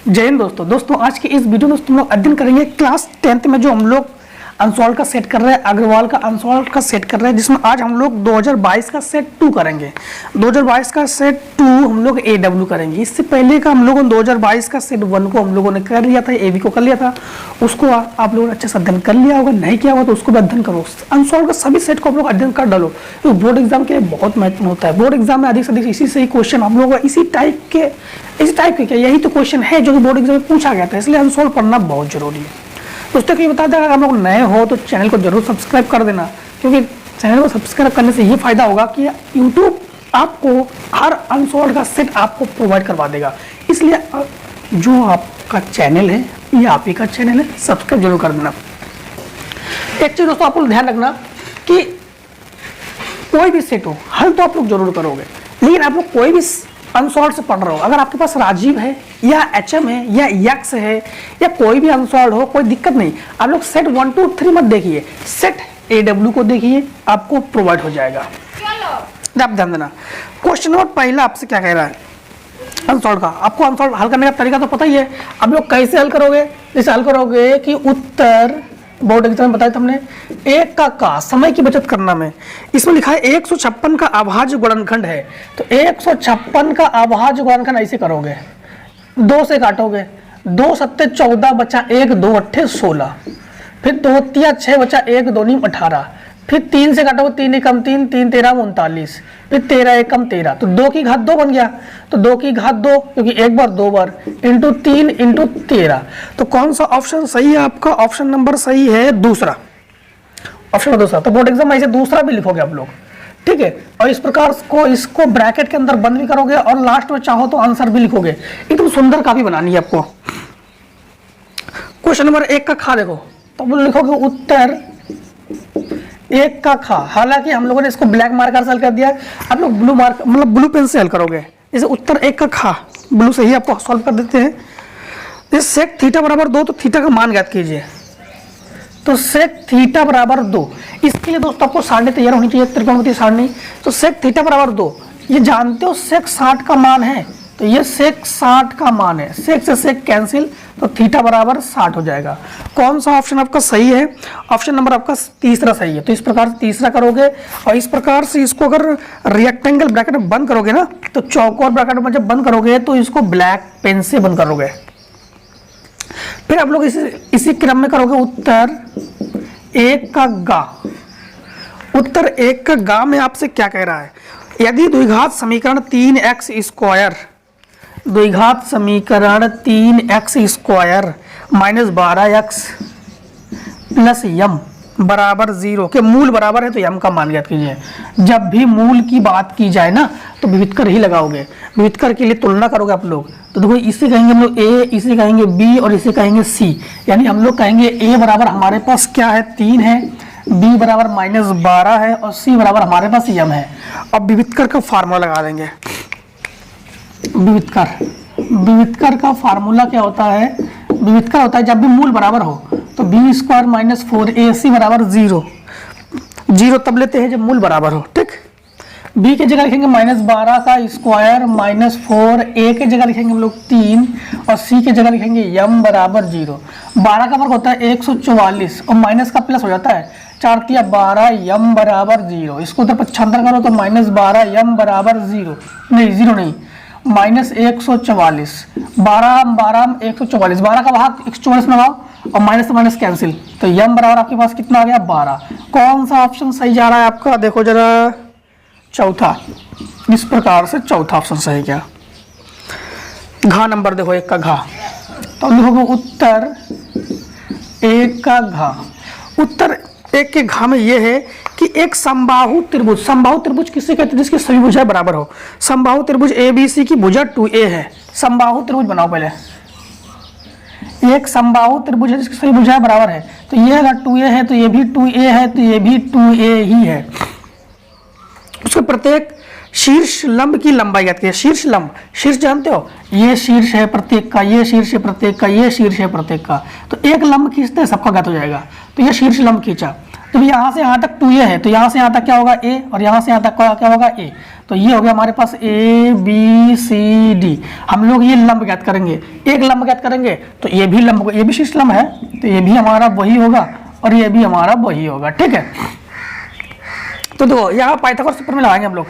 जय हिंद दोस्तों आज के इस वीडियो में तुम लोग अध्ययन करेंगे क्लास 10th में जो हम लोग अनसॉल्व का सेट कर रहे हैं, अग्रवाल का अनसॉल्व का सेट कर रहे हैं, जिसमें आज हम लोग 2022 का सेट 2 करेंगे। 2022 का सेट 2 हम लोग AW करेंगे। इससे पहले का हम लोगों ने 2022 का सेट 1 को हम लोगों ने कर लिया था, AB को कर लिया था। उसको आप लोगों ने अच्छे से अध्ययन कर लिया होगा, नहीं किया होगा तो उसको भी अध्ययन करो। अनसॉल्व का सभी सेट को आप लोग अध्ययन कर डालो, तो बोर्ड एग्जाम के लिए बहुत महत्वपूर्ण होता है। बोर्ड एग्जाम में अधिक से अधिक इसी से ही क्वेश्चन हम लोग इसी टाइप के क्या यही तो क्वेश्चन है जो कि बोर्ड एग्जाम में पूछा गया था, इसलिए अनसॉल्व पढ़ना बहुत जरूरी है। दोस्तों को ये बता दें, अगर आप लोग नए हो तो चैनल को जरूर सब्सक्राइब कर देना, क्योंकि चैनल को सब्सक्राइब करने से ये फायदा होगा कि यूट्यूब आपको हर अनसॉल्व का सेट आपको प्रोवाइड करवा देगा। इसलिए जो आपका चैनल है ये आप ही का चैनल है, सब्सक्राइब जरूर कर देना। एक चीज दोस्तों आप लोग ध्यान रखना कि कोई भी सेट हो हल तो आप लोग जरूर करोगे, लेकिन आप लोग कोई भी अनसॉल्व से पढ़ रहे हो, अगर आपके पास राजीव है या HM है या यक्स है या कोई भी अनसॉल्व हो, कोई दिक्कत नहीं। आप लोग सेट 1 2 3 मत देखिए, सेट AW को देखिए, आपको प्रोवाइड हो जाएगा। आप ध्यान देना। क्वेश्चन नंबर पहला आपसे क्या कह रहा है अनसॉल्व का। आपको अनसॉल्व हल करने का तरीका तो पता ही है। आप लोग कैसे हल करोगे? जैसे हल करोगे कि उत्तर बोर्ड एग्जाम में बताया था हमने, एक का समय की बचत करना में, इसमें लिखा है 156 का अभाज्य गुणनखंड है, तो 156 का अभाज्य गुणनखंड ऐसे करोगे, 2 से काटोगे, 2 सत्ते 14 बचा 1 2 अट्ठे 16, फिर 2 तिया 6 बचा 1 2 नीम 18, फिर 3 से काटोगे, 3 एकम 3 3 13 39, फिर 13 एकम 13, तो 2 की घात 2 बन गया, तो 2 की घात 2 क्योंकि एक बार 2 बार इंटू 3 इंटू 13। तो कौन सा ऑप्शन सही है आपका? ऑप्शन नंबर सही है दूसरा, ऑप्शन दूसरा। तो बोर्ड एग्जाम में ऐसे दूसरा भी लिखोगे आप लोग, ठीक है। और इस प्रकार को इसको ब्रैकेट के अंदर बंद भी करोगे और लास्ट में चाहो तो आंसर भी लिखोगे। एकदम सुंदर काफी बनानी है आपको। क्वेश्चन नंबर 1 का खा देखो, तो लिखोगे उत्तर 1 का खा। हालांकि हम लोगों ने इसको ब्लैक मार्कर से हल कर दिया, आप लोग ब्लू मार्क मतलब ब्लू पेन से हल करोगे। जैसे उत्तर 1 का खा ब्लू से ही आपको सॉल्व कर देते हैं। जैसे सेक थीटा बराबर 2, तो थीटा का मान ज्ञात कीजिए, तो सेक थीटा बराबर 2। इसके लिए दोस्तों आपको सारणी तैयार होनी चाहिए, त्रिकोणमितीय सारणी। तो सेक थीटा बराबर 2, ये जानते हो सेक 60 का मान है, तो ये सेक 60 का मान है, सेक से सेक कैंसिल, तो थीटा बराबर 60 हो जाएगा। कौन सा ऑप्शन आपका सही है? ऑप्शन नंबर आपका तीसरा सही है। तो इस प्रकार से तीसरा करोगे, और इस प्रकार से इसको अगर रेक्टेंगल ब्रैकेट में बंद करोगे ना, तो चौकोर ब्रैकेट में जब बंद करोगे तो इसको ब्लैक पेन से बंद करोगे। फिर आप लोग इसी क्रम में करोगे उत्तर 1 का गा। उत्तर 1 का गा में आपसे क्या कह रहा है? यदि द्विघात समीकरण 3x स्क्वायर, द्विघात समीकरण 3x square minus 12x plus यम बराबर 0 के मूल बराबर है, तो यम का मान ज्ञात कीजिए। जब भी मूल की बात की जाए ना तो विविधकर ही लगाओगे, विविधकर के लिए तुलना करोगे आप लोग। तो देखो इसे कहेंगे हम लोग A, इसे कहेंगे B और इसे कहेंगे C। यानी हम लोग कहेंगे A बराबर हमारे पास क्या है? 3 है, B बराबर माइनस 12 है और C बराबर हमारे पास यम है। अब विविधकर का फार्मूला लगा देंगे। विविधकर का फार्मूला क्या होता है? विविधकर होता है जब भी मूल बराबर हो, तो b स्क्वायर माइनस 4ac बराबर 0। 0 तब लेते हैं जब मूल बराबर हो, ठीक। b के जगह लिखेंगे माइनस 12 का स्क्वायर माइनस 4, a के जगह लिखेंगे हम लोग 3 और c के जगह लिखेंगे m बराबर 0। 12 का वर्ग होता है 144 और माइनस का प्लस हो जाता है 4 तिया 12 m बराबर 0। इसको उधर 75 करो तो माइनस 12 m बराबर 0 नहीं माइनस 144, 12 144, 12 का भाग 144 में लगाओ और माइनस से माइनस कैंसिल, तो यम बराबर आपके पास कितना आ गया? 12। कौन सा ऑप्शन सही जा रहा है आपका? देखो जरा, चौथा। इस प्रकार से चौथा ऑप्शन सही गया। घा नंबर देखो 1 का घा, तो लिखोगे उत्तर 1 का घा। उत्तर 1 के घा में यह है कि एक समबाहु त्रिभुज, समबाहु त्रिभुज किसे कहते हैं? जिसकी सभी भुजाएं बराबर हो। समबाहु त्रिभुज ABC की भुजा 2a है। समबाहु त्रिभुज बनाओ पहले। एक समबाहु त्रिभुज है जिसकी सभी भुजाएं बराबर है, तो ये अगर 2a है तो ये भी 2a है, तो ये भी 2a ही है। उसके प्रत्येक शीर्ष लंब की लंबाई ज्ञात कीजिए। शीर्ष लंब, शीर्ष जानते हो? ये शीर्ष है प्रत्येक का, ये शीर्ष है प्रत्येक का, ये शीर्ष है प्रत्येक का। तो एक लंब खींचते हैं सबका ज्ञात हो जाएगा। तो ये शीर्ष लंब खींचा, तो यहाँ से यहाँ तक 2a है, तो यहाँ से यहाँ तक क्या होगा a, और यहाँ से यहाँ तक क्या होगा a। तो ये हो गया हमारे पास a b c d। हम लोग ये लंब ज्ञात करेंगे, एक लंब ज्ञात करेंगे तो ये भी लंब, ये भी शीर्ष लंब है, तो ये भी हमारा वही होगा और ये भी हमारा वही होगा। ठीक है, तो देखो यहाँ पाइथागोरस सूत्र में लगाएंगे हम लोग।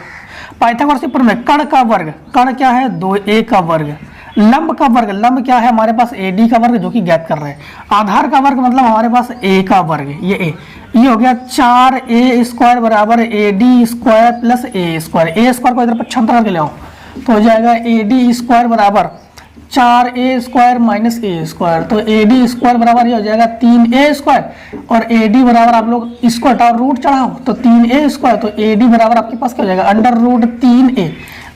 पाइथागोरस सूत्र में कर्ण का वर्ग, कर्ण क्या है 2a का वर्ग, लंब का वर्ग, लंब क्या है हमारे पास AD का वर्ग जो कि ज्ञात कर रहे हैं, आधार का वर्ग मतलब हमारे पास a का वर्ग, ये हो गया 4a स्क्वायर बराबर AD square plus a square. a square को इधर पक्षांतर करके ले आओ तो हो जाएगा AD स्क्वायर बराबर 4a square minus a square, तो AD स्क्वायर बराबर ये हो जाएगा 3a स्क्वायर, और AD बराबर आप लोग इसको हटाओ रूट चढ़ाओ तो 3a स्क्वायर, तो AD बराबर आपके पास क्या हो जाएगा under root 3a।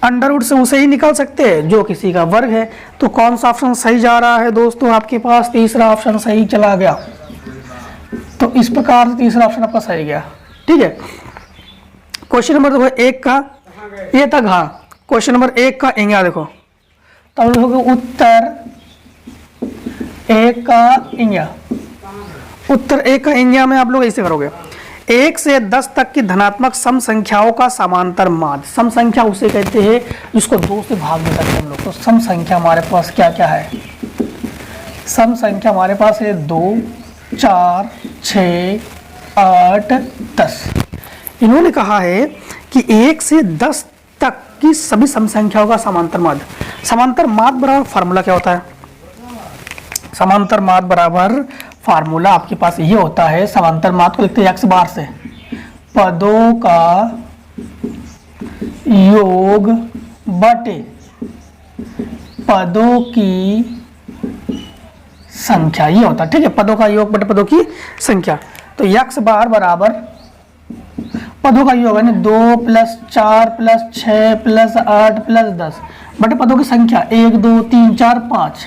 Under root से उसे ही निकाल सकते हैं जो किसी का वर्ग है। तो कौन सा ऑप्शन सही जा रहा है दोस्तों आपके पास, तीसरा ऑप्शन सही चला गया। तो इस प्रकार से तीसरा ऑप्शन आपका सही गया। ठीक है, क्वेश्चन नंबर देखो 1 का ये तक, हाँ क्वेश्चन नंबर 1 का इंगिया देखो, तब लिखोगे उत्तर 1 का इंगिया। उत्तर 1 का इंगिया में आप लोग ऐसे करोगे, 1 से 10 तक की धनात्मक सम संख्याओं का समांतर माध्य। सम संख्या उसे कहते हैं जिसको 2 से भाग दे सकते हैं हम लोग। तो सम संख्या हमारे पास क्या क्या है, सम संख्या हमारे पास है 2 4 6 8 10। इन्होंने कहा है कि 1 से 10 तक की सभी सम संख्याओं का समांतर माध्य। समांतर माध्य बराबर फार्मूला क्या होता है, समांतर माध्य बराबर फार्मूला आपके पास ये होता है, समांतर माध्य को लिखते हैं x बार से, पदों का योग बटे पदों की संख्या, ये होता है। ठीक है, पदों का योग बटे पदों की संख्या। तो x बार बराबर पदों का योग है 2 प्लस 4 प्लस 6 प्लस 8 प्लस 10 बटे पदों की संख्या 1 2 3 4 5।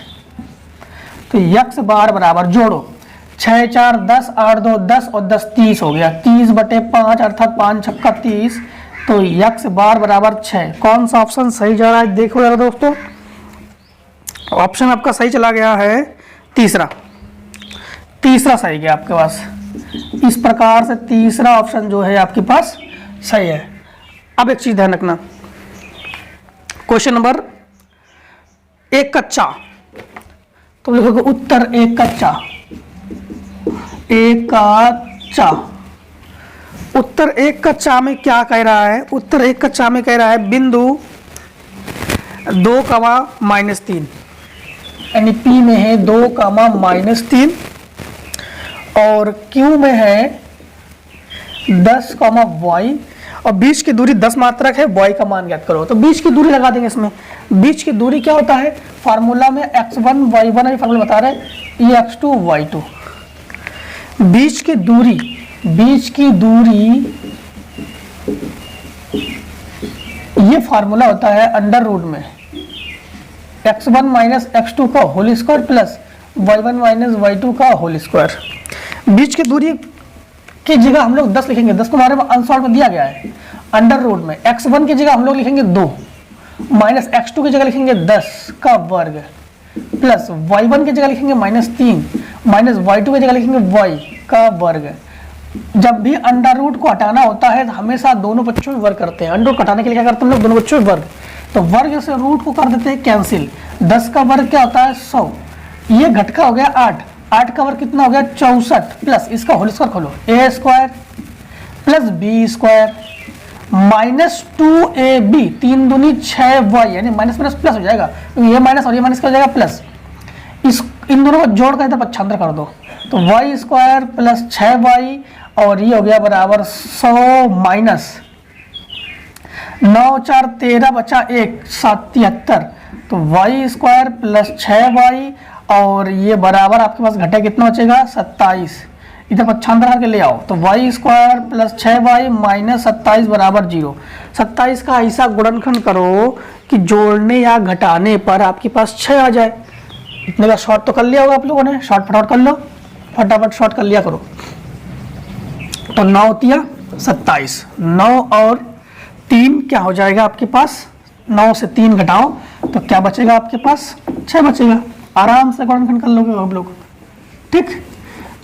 तो x बार बराबर जोड़ो 6 4 10 8 2 10 और 10 30 हो गया, 30 बटे 5 अर्थात 5 छक्का 30। तो x बार बराबर 6। कौन सा ऑप्शन सही जा रहा है देखो जरा दोस्तों, ऑप्शन आपका सही चला गया है तीसरा, तीसरा सही गया आपके पास। इस प्रकार से तीसरा ऑप्शन जो है आपके पास सही है। अब एक चीज ध्यान रखना, क्वेश्चन नंबर 1 का चा, तो लिखोगे उत्तर 1 का चा, 1 का चा। उत्तर 1 का चा में क्या कह रहा है, उत्तर 1 का चा में कह रहा है बिंदु 2, -3, यानी P में है 2, -3 और Q में है 10, y और बीच की दूरी 10 मात्रक है, y का मान ज्ञात करो। तो बीच की दूरी लगा देंगे इसमें। बीच की दूरी क्या होता है, फार्मूला में x1 y1 ये फार्मूला बता रहे हैं, ये x2 y2। बीच की दूरी, बीच की दूरी ये फार्मूला होता है अंडर रूट में x1 माइनस x2 का whole square plus y1 minus y2 का होल स्क्वायर। बीच की दूरी की जगह हम लोग 10 लिखेंगे, 10 को हमारे आंसर में दिया गया है अंडर रूट में। x1 की जगह हम लोग लिखेंगे 2 माइनस x2 की जगह लिखेंगे 10 का वर्ग प्लस y1 की जगह लिखेंगे -3 माइनस y2 की जगह लिखेंगे y का वर्ग। जब भी अंडर रूट को हटाना होता है तो हमेशा दोनों बच्चों में वर्ग करते हैं। अंडर रूट हटाने के लिए क्या करते हैं हम लोग, दोनों बच्चों में वर्ग। तो वर्ग से रूट को कर देते हैं कैंसिल। 10 का वर्ग क्या होता है 100, ये घटका हो गया 8, 8 का वर्ग कितना हो गया 64 प्लस इसका होल स्क्वायर खोलो a square plus b square minus 2ab 3 दूनी 6y, यानी माइनस माइनस प्लस हो जाएगा, ये माइनस और ये माइनस का हो जाएगा प्लस। इन दोनों को जोड़ कर पक्षांतर कर दो तो y स्क्वायर प्लस 6y और ये हो गया बराबर 100 माइनस 9 4 13 बचा 1 7 73। तो y स्क्वायर प्लस 6y और ये बराबर आपके पास घटे कितना बचेगा 27। इधर पक्षांतर करके ले आओ तो y square plus 6y minus 27 बराबर 0। 27 का ऐसा गुणनखंड करो कि जोड़ने या घटाने पर आपके पास 6 आ जाए। इतने का शॉर्ट तो कर लिया होगा आप लोगों ने, शॉर्ट फटाफट कर लो, फटाफट शॉर्ट कर लिया करो। तो 9 तिया 27, 9 और 3 क्या हो जाएगा आपके पास, 9 से 3 घटाओ तो क्या बचेगा आपके पास 6 बचेगा। आराम से गुणनखंड कर लोगे आप लोग, ठीक।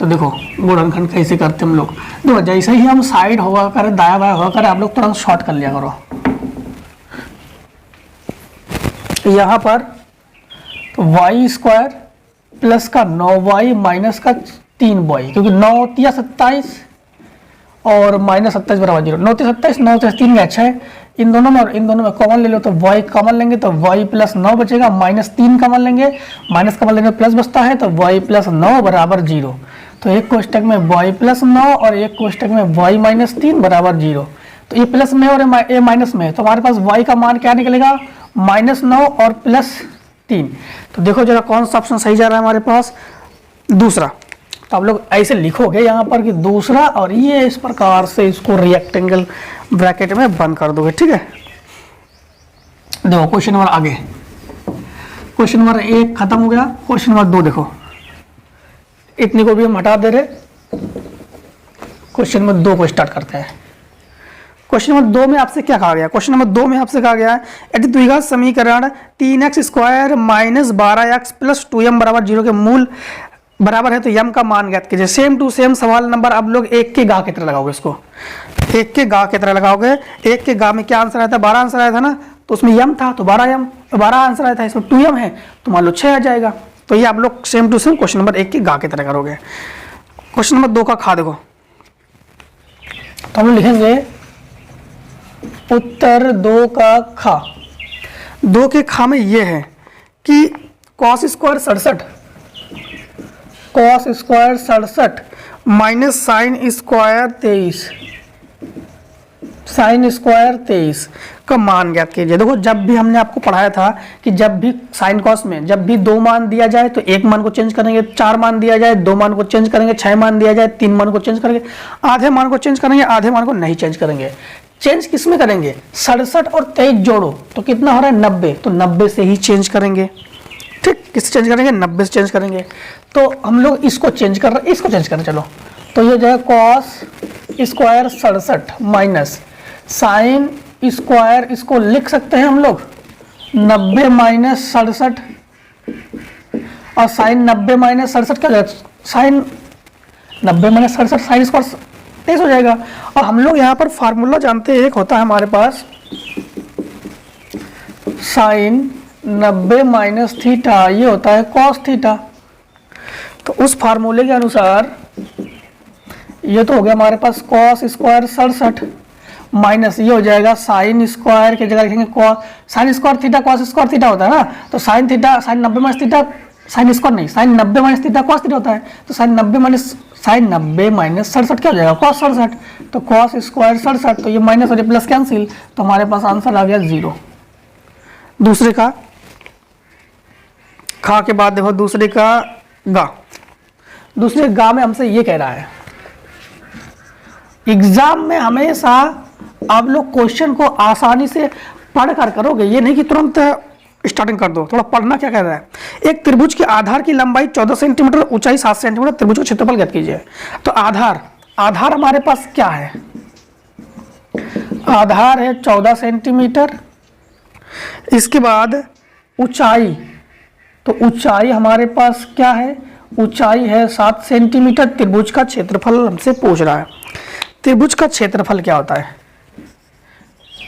तो देखो गुणनखंड कैसे करते हम लोग, देखो जैसे ही हम साइड होगा करे, दाया बाया होगा करे, आप लोग तुरंत शॉर्ट कर लिया करो। यहाँ पर तो वाई स्क्वायर प्लस का 9y माइनस का 3y, क्योंकि 9 तिया 27 और माइनस 27 बराबर 0, 9 तिया 27, 9 तिया 3 अच्छा है, इन दोनों में और इन दोनों में कॉमन ले लो तो y कॉमन लेंगे तो y प्लस 9 बचेगा, माइनस 3 कॉमन लेंगे, माइनस कॉमन लेंगे प्लस बचता है, तो y प्लस 9 बराबर 0। तो एक कोष्टक में y प्लस 9 और एक कोष्टक में y माइनस 3 बराबर 0। तो ये प्लस में और ये माइनस में, तो हमारे पास y का मान क्या निकलेगा, -9 और +3। तो देखो जरा कौन सा ऑप्शन सही जा रहा है हमारे पास, दूसरा। तो आप लोग ऐसे लिखोगे यहाँ पर कि दूसरा, और ये इस प्रकार से इसको रेक्टेंगल ब्रैकेट में बंद कर दोगे, ठीक है। देखो क्वेश्चन नंबर आगे, क्वेश्चन नंबर 1 खत्म हो गया, क्वेश्चन नंबर 2 देखो, इतनी को भी हम हटा दे रहे, क्वेश्चन नंबर 2 को स्टार्ट करते हैं। क्वेश्चन नंबर 2 में आपसे क्या कहा गया, क्वेश्चन नंबर 2 में आपसे कहा गया है यदि द्विघात समीकरण 3x square minus 12x plus 2m बराबर 0 के मूल बराबर है तो m का मान ज्ञात कीजिए। सेम टू सेम सवाल नंबर आप लोग एक के गा की तरह लगाओगे, इसको एक के गा की तरह लगाओगे। एक के गा में क्या आंसर आया था, 12 आंसर आया था ना, तो उसमें m था तो 12 आंसर आया था, इसमें 2m है तो मान लो 6 आ जाएगा। तो ये आप लोग same to same question number 1 के गा की तरह करोगे। क्वेश्चन नंबर 2 का खा देखो, तो हम लिखेंगे उत्तर 2 का खा। 2 के खा में ये है कि cos square 67 minus sine square 23 का मान ज्ञात कीजिए। देखो जब भी हमने आपको पढ़ाया था कि जब भी साइन कॉस में जब भी 2 मान दिया जाए तो 1 मान को चेंज करेंगे, 4 मान दिया जाए 2 मान को चेंज करेंगे, 6 मान दिया जाए 3 मान को चेंज करेंगे, आधे मान को चेंज करेंगे, आधे मान को नहीं चेंज करेंगे। चेंज किस में करेंगे, 67 और 23 जोड़ो तो कितना हो रहा है 90, तो 90 से ही चेंज करेंगे। ठीक, किससे चेंज करेंगे, 90 से चेंज करेंगे। तो हम लोग इसको चेंज कर रहे हैं, इसको चेंज करें, चलो तो ये जो है cos square 67 minus sine square, इसको लिख सकते हैं हम लोग 90 माइनस 67, और साइन 90 माइनस 67 क्या हो जाएगा, साइन 90 माइनस 67 साइन स्क्वायर 23 हो जाएगा। और हम लोग यहाँ पर फार्मूला जानते हैं, एक होता है हमारे पास साइन 90 माइनस थीटा, ये होता है कॉस थीटा। तो उस फार्मूले के अनुसार ये तो हो गया हमारे पास कॉस स्क्वायर 67 माइनस ये हो जाएगा साइन स्क्वायर की जगह लिखेंगे cos, sine square theta cos square theta होता है ना, तो sine theta sine 90 minus theta, sine square नहीं, sine 90 minus theta cos theta होता है, तो साइन 90 माइनस 67 क्या हो जाएगा कॉस 67, तो कॉस स्क्वायर 67, तो ये माइनस और प्लस कैंसिल, तो हमारे पास आंसर आ गया 0। दूसरे का खा के बाद देखो दूसरे का गा। दूसरे गा में हमसे ये कह रहा है एग्जाम में हमेशा आप लोग क्वेश्चन को आसानी से पढ़ कर करोगे, ये नहीं कि तुरंत स्टार्टिंग कर दो, थोड़ा पढ़ना क्या कह रहा है। एक त्रिभुज के आधार की लंबाई 14 सेंटीमीटर, ऊंचाई 7 सेंटीमीटर, त्रिभुज का क्षेत्रफल ज्ञात कीजिए। तो आधार हमारे पास क्या है, आधार है 14 सेंटीमीटर, इसके बाद ऊंचाई, तो ऊंचाई हमारे पास क्या है, ऊंचाई है 7 सेंटीमीटर। त्रिभुज का क्षेत्रफल हमसे पूछ रहा है, त्रिभुज का क्षेत्रफल क्या होता है,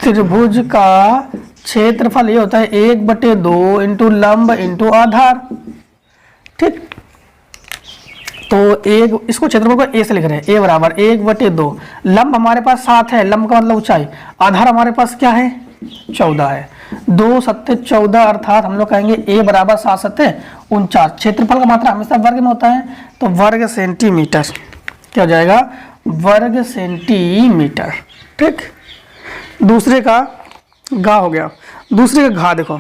त्रिभुज का क्षेत्रफल ये होता है 1/2 इंटू लंब इंटू आधार। ठीक, तो एक इसको क्षेत्रफल को ए से लिख रहे हैं, ए बराबर 1/2, लंब हमारे पास 7 है, लंब का मतलब ऊंचाई, आधार हमारे पास क्या है 14 है, 2 7 14, अर्थात हम लोग कहेंगे ए बराबर 7 7 49। क्षेत्रफल का मात्रा हमेशा वर्ग में होता है, तो वर्ग सेंटीमीटर क्या हो जाएगा, वर्ग सेंटीमीटर। ठीक, दूसरे का गा हो गया। दूसरे का घा देखो,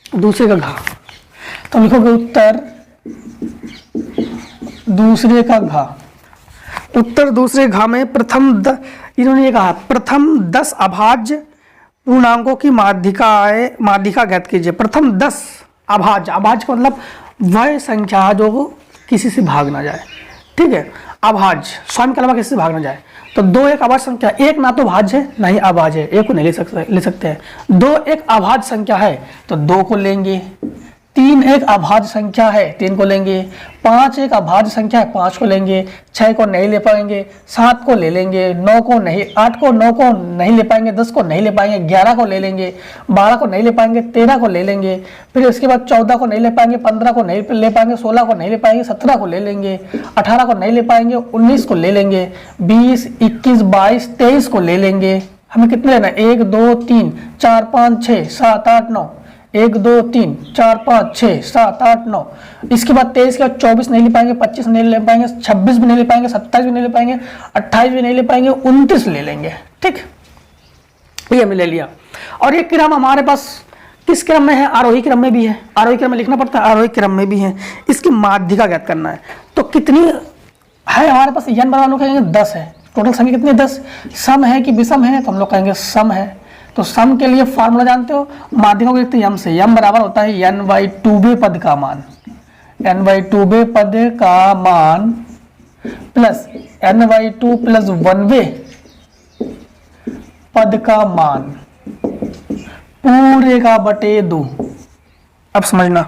दूसरे का घा, तो लिखोगे उत्तर दूसरे का घा। उत्तर दूसरे घा में इन्होंने ये कहा प्रथम 10 अभाज्य पूर्णांकों की माध्यिका ज्ञात कीजिए। प्रथम 10 अभाज्य का मतलब वह संख्या जो किसी से भाग ना जाए। ठीक है, अभाज्य स्वयं के अलावा किसी से भाग ना जाए। तो 2 एक अभाज्य संख्या, एक ना तो भाज्य है ना ही अभाज्य है, एक को नहीं ले सकते हैं। 2 एक अभाज्य संख्या है तो 2 को लेंगे, 3 एक अभाज्य संख्या है, 3 को लेंगे। 5 एक अभाज्य संख्या है, 5 को लेंगे। 6 को नहीं ले पाएंगे, 7 को ले लेंगे। 9 को नहीं, 8 को 9 को नहीं ले पाएंगे, 10 को नहीं ले पाएंगे। 11 को ले लेंगे, 12 को नहीं ले पाएंगे, 13 को ले लेंगे। फिर इसके बाद 14 को नहीं ले पाएंगे, 15 को नहीं ले पाएंगे, 16 को नहीं ले पाएंगे, 17 को ले लेंगे, 18 को नहीं ले पाएंगे, 19 को ले लेंगे, 20, 21, 22, 23 को ले लेंगे। हमें कितने लेना है? 1, 2, 3, 4, 5, 6, 7, 8, 9। 1, 2, 3, 4, 5, 6, 7, 8, 9। इसके बाद 23 के बाद 24 नहीं ले पाएंगे, 25 नहीं ले पाएंगे, 26 भी नहीं ले पाएंगे, 27 भी नहीं ले पाएंगे, 28 भी नहीं ले पाएंगे, 29 ले लेंगे। ठीक, ये हमने ले लिया। और ये क्रम हमारे पास किस क्रम में है? आरोही क्रम में भी है। आरोही क्रम में लिखना पड़ता है, आरोही क्रम में भी है। इसकी माध्यिका ज्ञात करना है। तो कितनी है हमारे पास? n बराबर हम लोग कहेंगे 10 है। टोटल संख्या कितनी? 10। सम है कि विषम है? तो हम लोग कहेंगे सम है। तो सम के लिए फॉर्मूला जानते हो, माध्यिका को लिखते हैं m से। m बराबर होता है n/2 पद का मान, n/2 पद का मान प्लस n/2 प्लस 1 पद का मान पूरे का बटे 2। अब समझना,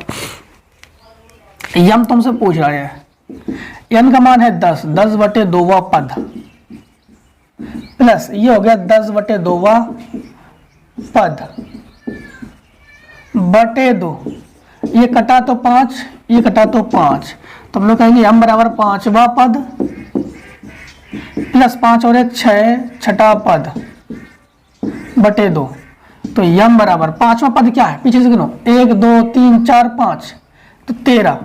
m तुमसे पूछ रहा है, n का मान है 10, 10/2 पद प्लस ये हो गया 10/2 पद बटे 2। ये कटा तो 5, ये कटा तो 5, तो हम लोग कहेंगे m बराबर 5वां पद प्लस 5 और 1 6, छठा पद बटे 2। तो m बराबर 5वां पद क्या है? पीछे से गिनो, 1, 2, 3, 4, 5, तो 13।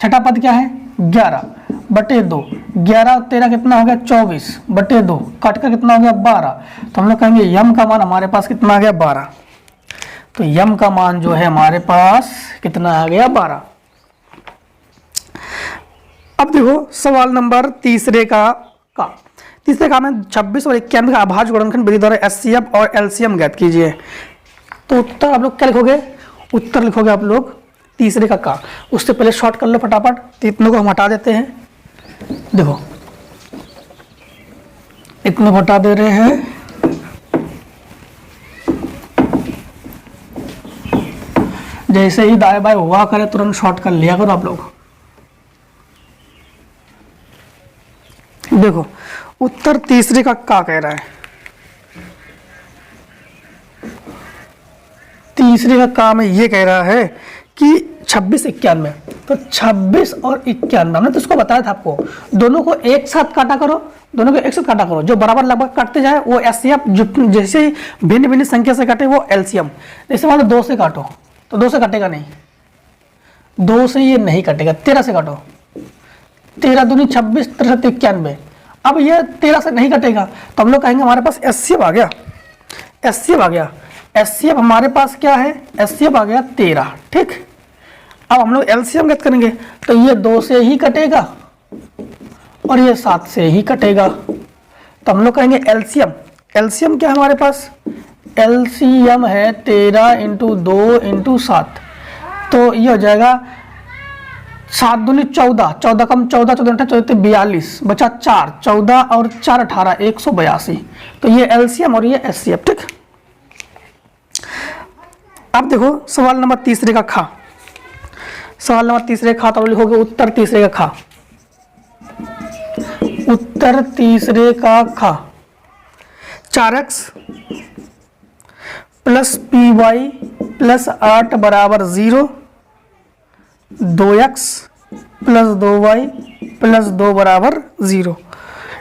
छठा पद क्या है? 11 बटे 2। 11 और 13 कितना हो गया? 24 बटे 2, कट कर कितना हो गया? 12। तो हम लोग कहेंगे m का मान हमारे पास कितना आ गया? 12। तो m का मान जो है हमारे पास कितना आ गया? 12। अब देखो सवाल नंबर तीसरे का में 26 और 91 का अभाज्य गुणनखंड विधि द्वारा HCF और LCM ज्ञात कीजिए। तो उत्तर आप लोग क्या लिखोगे? उत्तर लिखोगे आप लोग तीसरे का। उससे पहले शॉर्ट कर लो फटाफट, तो इतनों को हम हटा देते हैं। देखो इतने को हटा दे रहे हैं, जैसे ही दाएं बाएं हुआ करे तुरंत शॉर्ट कर लिया करो आप लोग। देखो उत्तर तीसरे का कह रहा है, तीसरे का में ये कह रहा है कि 26 91। तो 26 और 91 हमने तो इसको बताया था आपको, दोनों को एक साथ काटा करो, दोनों को एक साथ काटा करो, जो बराबर लगभग काटते जाए वो HCF, जैसे भिन्न भिन्न संख्या से काटे वो LCM। जैसे मान लो 2 से काटो तो 2 से कटेगा नहीं, 2 से ये नहीं कटेगा। 13 से काटो, 13 दूनी 26, 63 91। अब ये 13 से नहीं कटेगा, तो हम लोग कहेंगे हमारे पास HCF आ गया। HCF आ गया, HCF हमारे पास क्या है? HCF आ गया 13। ठीक, अब हम लोग LCM ज्ञात करेंगे, तो ये 2 से ही कटेगा और ये 7 से ही कटेगा। तो हम लोग कहेंगे LCM। LCM क्या है हमारे पास? LCM है 13 × 2 × 7। तो ये हो जाएगा 7 दूनी 14, 14 कम 14, 14 14 42, बचा 4, 14 और 4 18, 182। तो ये LCM और ये HCF। ठीक, अब देखो सवाल नंबर तीसरे का सवाल नंबर तीसरे का तो लिखोगे उत्तर तीसरे का उत्तर तीसरे का 4x प्लस py प्लस 8 बराबर 0, 2x प्लस 2y प्लस 2 बराबर 0।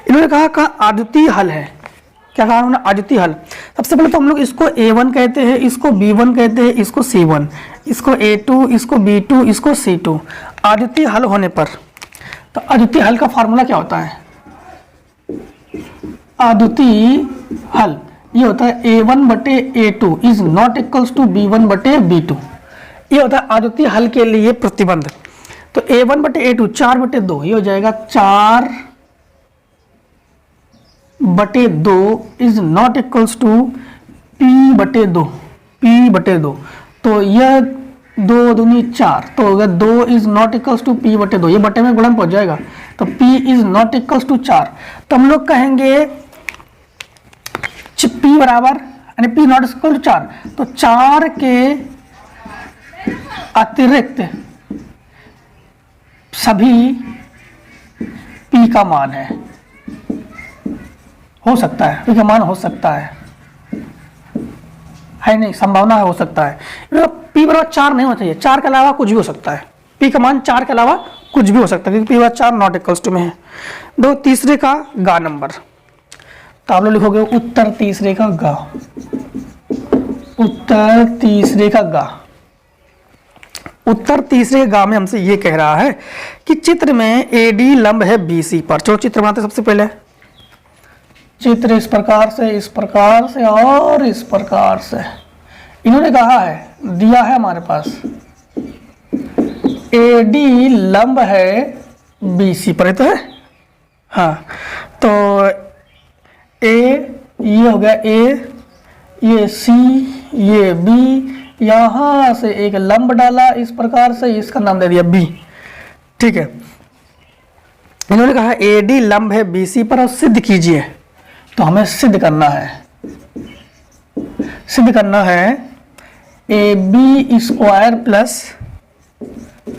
इन्होंने कहा अद्वितीय हल है। क्या कहा उन्होंने? अद्वितीय हल। सबसे पहले तो हम लोग इसको A1 कहते हैं, इसको B1 कहते हैं, इसको C1, इसको A2, इसको B2, इसको C2। अद्वितीय हल होने पर, तो अद्वितीय हल का फॉर्मूला क्या होता है? अद्वितीय हल ये होता है A1 बटे A2 is not equals to B1 बटे B2। ये होता है अद्वितीय हल के लिए प्रतिबंध। तो A1 बटे A2 4 बटे 2, ये हो जाएगा 4 बटे 2 is not equals to P बटे 2, P बटे 2। तो यह 2 दूनी 4, तो होगा 2 is not equals to P बटे 2, ये बटे में गुणन पहुंच जाएगा, तो P is not equals to 4। तो हम लोग कहेंगे P बराबर यानी P नॉट इक्वल टू 4, तो 4 के अतिरिक्त सभी p का मान है, हो सकता है p का मान हो सकता है नहीं, संभावना है हो सकता है। p बराबर 4 नहीं होना चाहिए, 4 के अलावा कुछ भी हो सकता है, p का मान 4 के अलावा कुछ भी हो सकता है क्योंकि p बराबर 4 नॉट इक्वल्स टू में है। दो तीसरे का गा नंबर, तो आप लोग लिखोगे उत्तर तीसरे का गा, उत्तर तीसरे का गा। उत्तर तीसरे गा में हमसे ये कह रहा है कि चित्र में AD लंब है BC पर। चलो चित्र बनाते सबसे पहले। चित्र इस प्रकार से और इस प्रकार से इन्होंने कहा है, दिया है हमारे पास AD लंब है BC पर, तो है हाँ। तो A ये हो गया A, ये C, ये B, यहां से एक लंब डाला इस प्रकार से, इसका नाम दे दिया B। ठीक है, इन्होंने कहा AD लंब है BC पर और सिद्ध कीजिए। तो हमें सिद्ध करना है AB square plus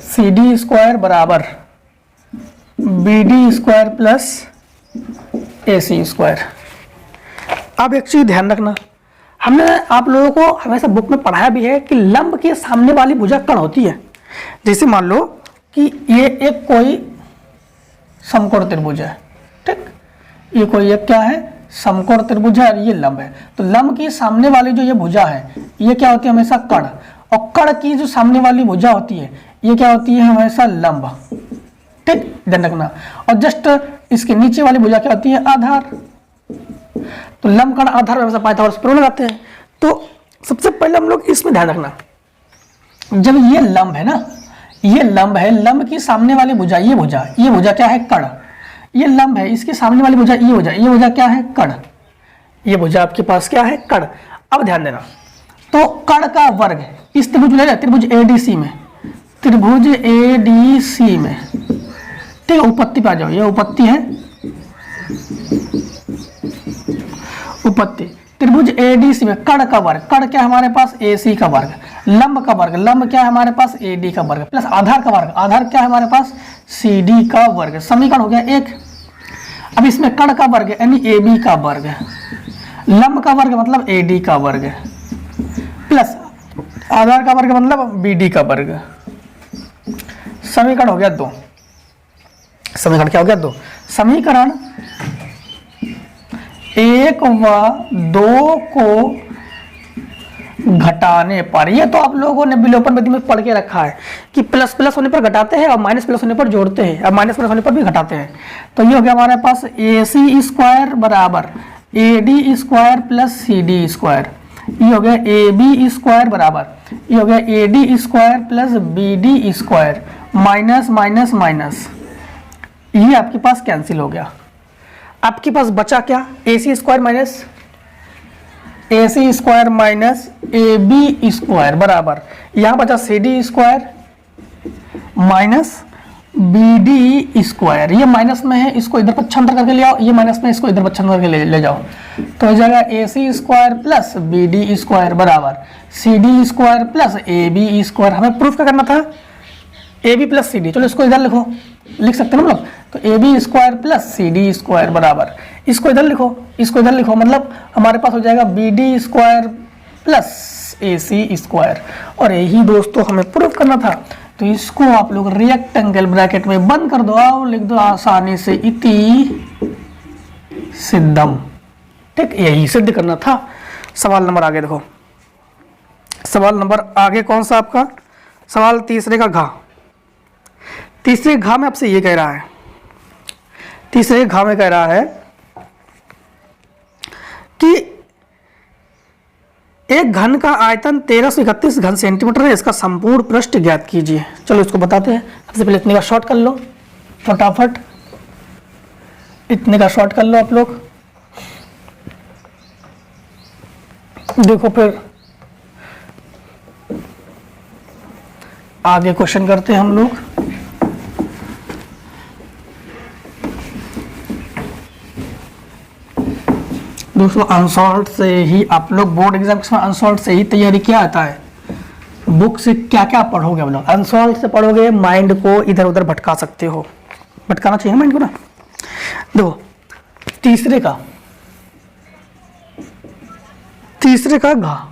CD square बराबर BD square plus AC square. अब एक चीज ध्यान रखना, हमने आप लोगों को हमेशा बुक में पढ़ाया भी है कि लंब के सामने वाली भुजा कण होती है। जैसे मान लो कि ये एक कोई समकोण त्रिभुज है, ठीक, ये कोई एक क्या है समकोण त्रिभुज है और ये लंब है। तो लंब की सामने वाली जो ये भुजा है ये क्या होती है हमेशा कण, और कण की जो सामने वाली भुजा होती है ये क्या होती है हमेशा लंब, ठीक, ध्यान रखना। और जस्ट इसके नीचे वाली भुजा क्या होती है आधार। तो लंब कण आधार हमेशा पाइथागोरस प्रमेय लगाते हैं। तो सबसे पहले हम लोग इसमें ध्यान रखना, जब ये लंब है ना, ये लंब है, लंब की सामने वाली भुजा ये भुजा क्या है कण, ये लंब है, इसके सामने वाली भुजा ये भुजा क्या है कण, ये भुजा आपके पास क्या है कण। अब ध्यान देना, तो कण का वर्ग इस त्रिभुज ले त्रिभुज ADC में, त्रिभुज ADC में, ठीक है, उपपत्ति पे आ जाओ, ये उपपत्ति है, उपपत्ति त्रिभुज ADC में कण का वर्ग, कण क्या है हमारे पास AC का वर्ग, लंब का वर्ग, लंब क्या है हमारे पास AD का वर्ग, प्लस आधार का वर्ग, आधार क्या है हमारे पास CD का वर्ग। समीकरण हो गया एक। अब इसमें कण का वर्ग यानी AB का वर्ग, लंब का वर्ग मतलब AD का वर्ग, प्लस आधार का वर्ग मतलब BD का वर्ग। समीकरण हो गया 2। समीकरण क्या हो गया 2। समीकरण 1 व 2 को घटाने पर, ये तो आप लोगों ने विलोपन विधि में पढ़ के रखा है कि प्लस प्लस होने पर घटाते हैं और माइनस प्लस होने पर जोड़ते हैं, और माइनस प्लस होने पर भी घटाते हैं। तो ये हो गया हमारे पास AC स्क्वायर बराबर AD square plus CD square, ये हो गया AB स्क्वायर बराबर, ये हो गया AD square plus BD square, minus minus minus, ये आपके पास कैंसिल हो गया। आपके पास बचा क्या AC square minus AC square minus AB square बराबर, यहां बचा CD square minus BD square, ये माइनस में है, इसको इधर पक्षांतर करके ले आओ, ये माइनस में, इसको इधर पक्षांतर करके ले जाओ, तो हो जाएगा AC square plus BD square बराबर CD square plus AB square. हमें प्रूफ क्या करना था AB प्लस CD, चलो इसको इधर लिखो, लिख सकते हैं ना लोग, तो AB square plus CD square बराबर, इसको इधर लिखो, इसको इधर लिखो, मतलब हमारे पास हो जाएगा BD square plus AC square. और यही दोस्तों हमें प्रूफ करना था, तो इसको आप लोग रेक्टेंगल ब्रैकेट में बंद कर दो और लिख दो आसानी से इति सिद्धम, ठीक, यही सिद्ध करना था। सवाल नंबर आगे देखो, सवाल नंबर आगे कौन सा आपका सवाल तीसरे का घा। तीसरे घा में आपसे ये कह रहा है, तीसरे घा में कह रहा है कि एक घन का आयतन 1331 घन सेंटीमीटर है, इसका संपूर्ण पृष्ठ ज्ञात कीजिए। चलो इसको बताते हैं। सबसे पहले इतने का शॉर्ट कर लो फटाफट, इतने का शॉर्ट कर लो आप लोग। देखो फिर आगे क्वेश्चन करते हैं हम लोग। दोस्तों अनसॉल्व से ही आप लोग बोर्ड एग्जाम में अनसॉल्व से ही तैयारी किया आता है, बुक से क्या क्या पढ़ोगे हम लोग? अनसॉल्व से पढ़ोगे, माइंड को इधर उधर भटका सकते हो, भटकाना चाहिए माइंड को ना। देखो तीसरे का घा,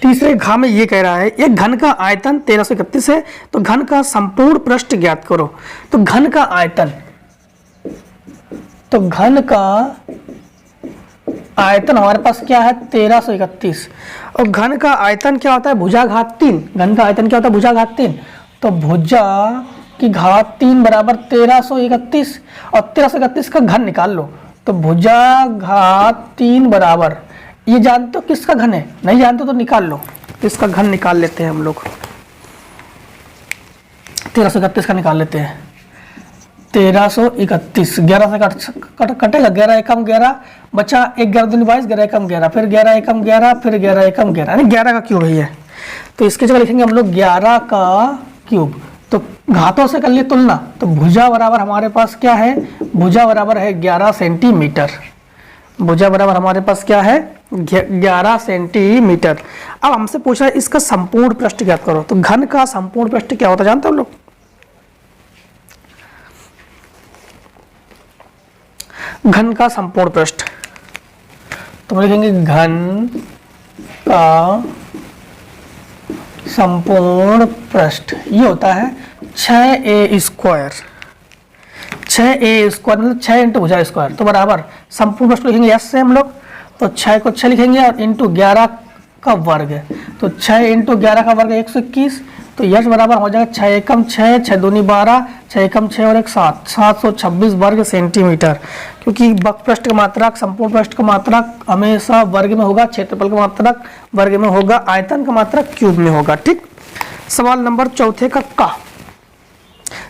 तीसरे घा में ये कह रहा है एक घन का आयतन 1331 है, तो घन का संपूर्ण पृष्ठ ज्ञात करो। तो घन का आयतन, तो घन का आयतन हमारे पास क्या है 1331, और घन का आयतन क्या होता है भुजाघात 3। घन का आयतन क्या होता है भुजाघात 3, तो भुजा की घात 3 बराबर 1331, और 1331 का घन निकाल लो। तो भुजा घात 3 बराबर, ये जानते हो किसका घन है? नहीं जानते तो निकाल लो, इसका घन निकाल लेते हैं हम लोग। 1331 का निकाल लेते हैं। 1331 11 से कटेगा, 11 एकम 11 बचा, 1 11 दूनी 22, 11 एकम 11, फिर 11 एकम 11, फिर 11 एकम 11, यानी 11 का क्यूब है। तो इसकी जगह लिखेंगे हम लोग 11 का क्यूब। तो घातों से कर लिए तुलना, तो भुजा बराबर हमारे पास क्या है, भुजा बराबर है 11 सेंटीमीटर। भुजा बराबर हमारे पास क्या है 11 सेंटीमीटर। अब हमसे पूछा है इसका संपूर्ण पृष्ठ ज्ञात करो। तो घन का संपूर्ण पृष्ठ क्या होता है जानते हो लोग? घन का संपूर्ण पृष्ठ, तो लिखेंगे घन का संपूर्ण पृष्ठ ये होता है 6a स्क्वायर। 6a स्क्वायर मतलब 6 इंटू भुजा स्क्वायर, तो बराबर संपूर्ण पृष्ठ लिखेंगे एस से हम लोग, तो 6 को 6 लिखेंगे और इंटू 11 का वर्ग है, तो 6 इंटू 11 का वर्ग 121, तो यश बराबर हो जाएगा 6 एकम 6, 6 दूनी 12, 6 एकम 6 और 1 7, 726 वर्ग सेंटीमीटर। क्योंकि वक्र का मात्रक संपूर्ण पृष्ठ का मात्रक हमेशा वर्ग में होगा, क्षेत्रफल का मात्रक वर्ग में होगा, आयतन का मात्रक क्यूब में होगा। ठीक, सवाल नंबर चौथे का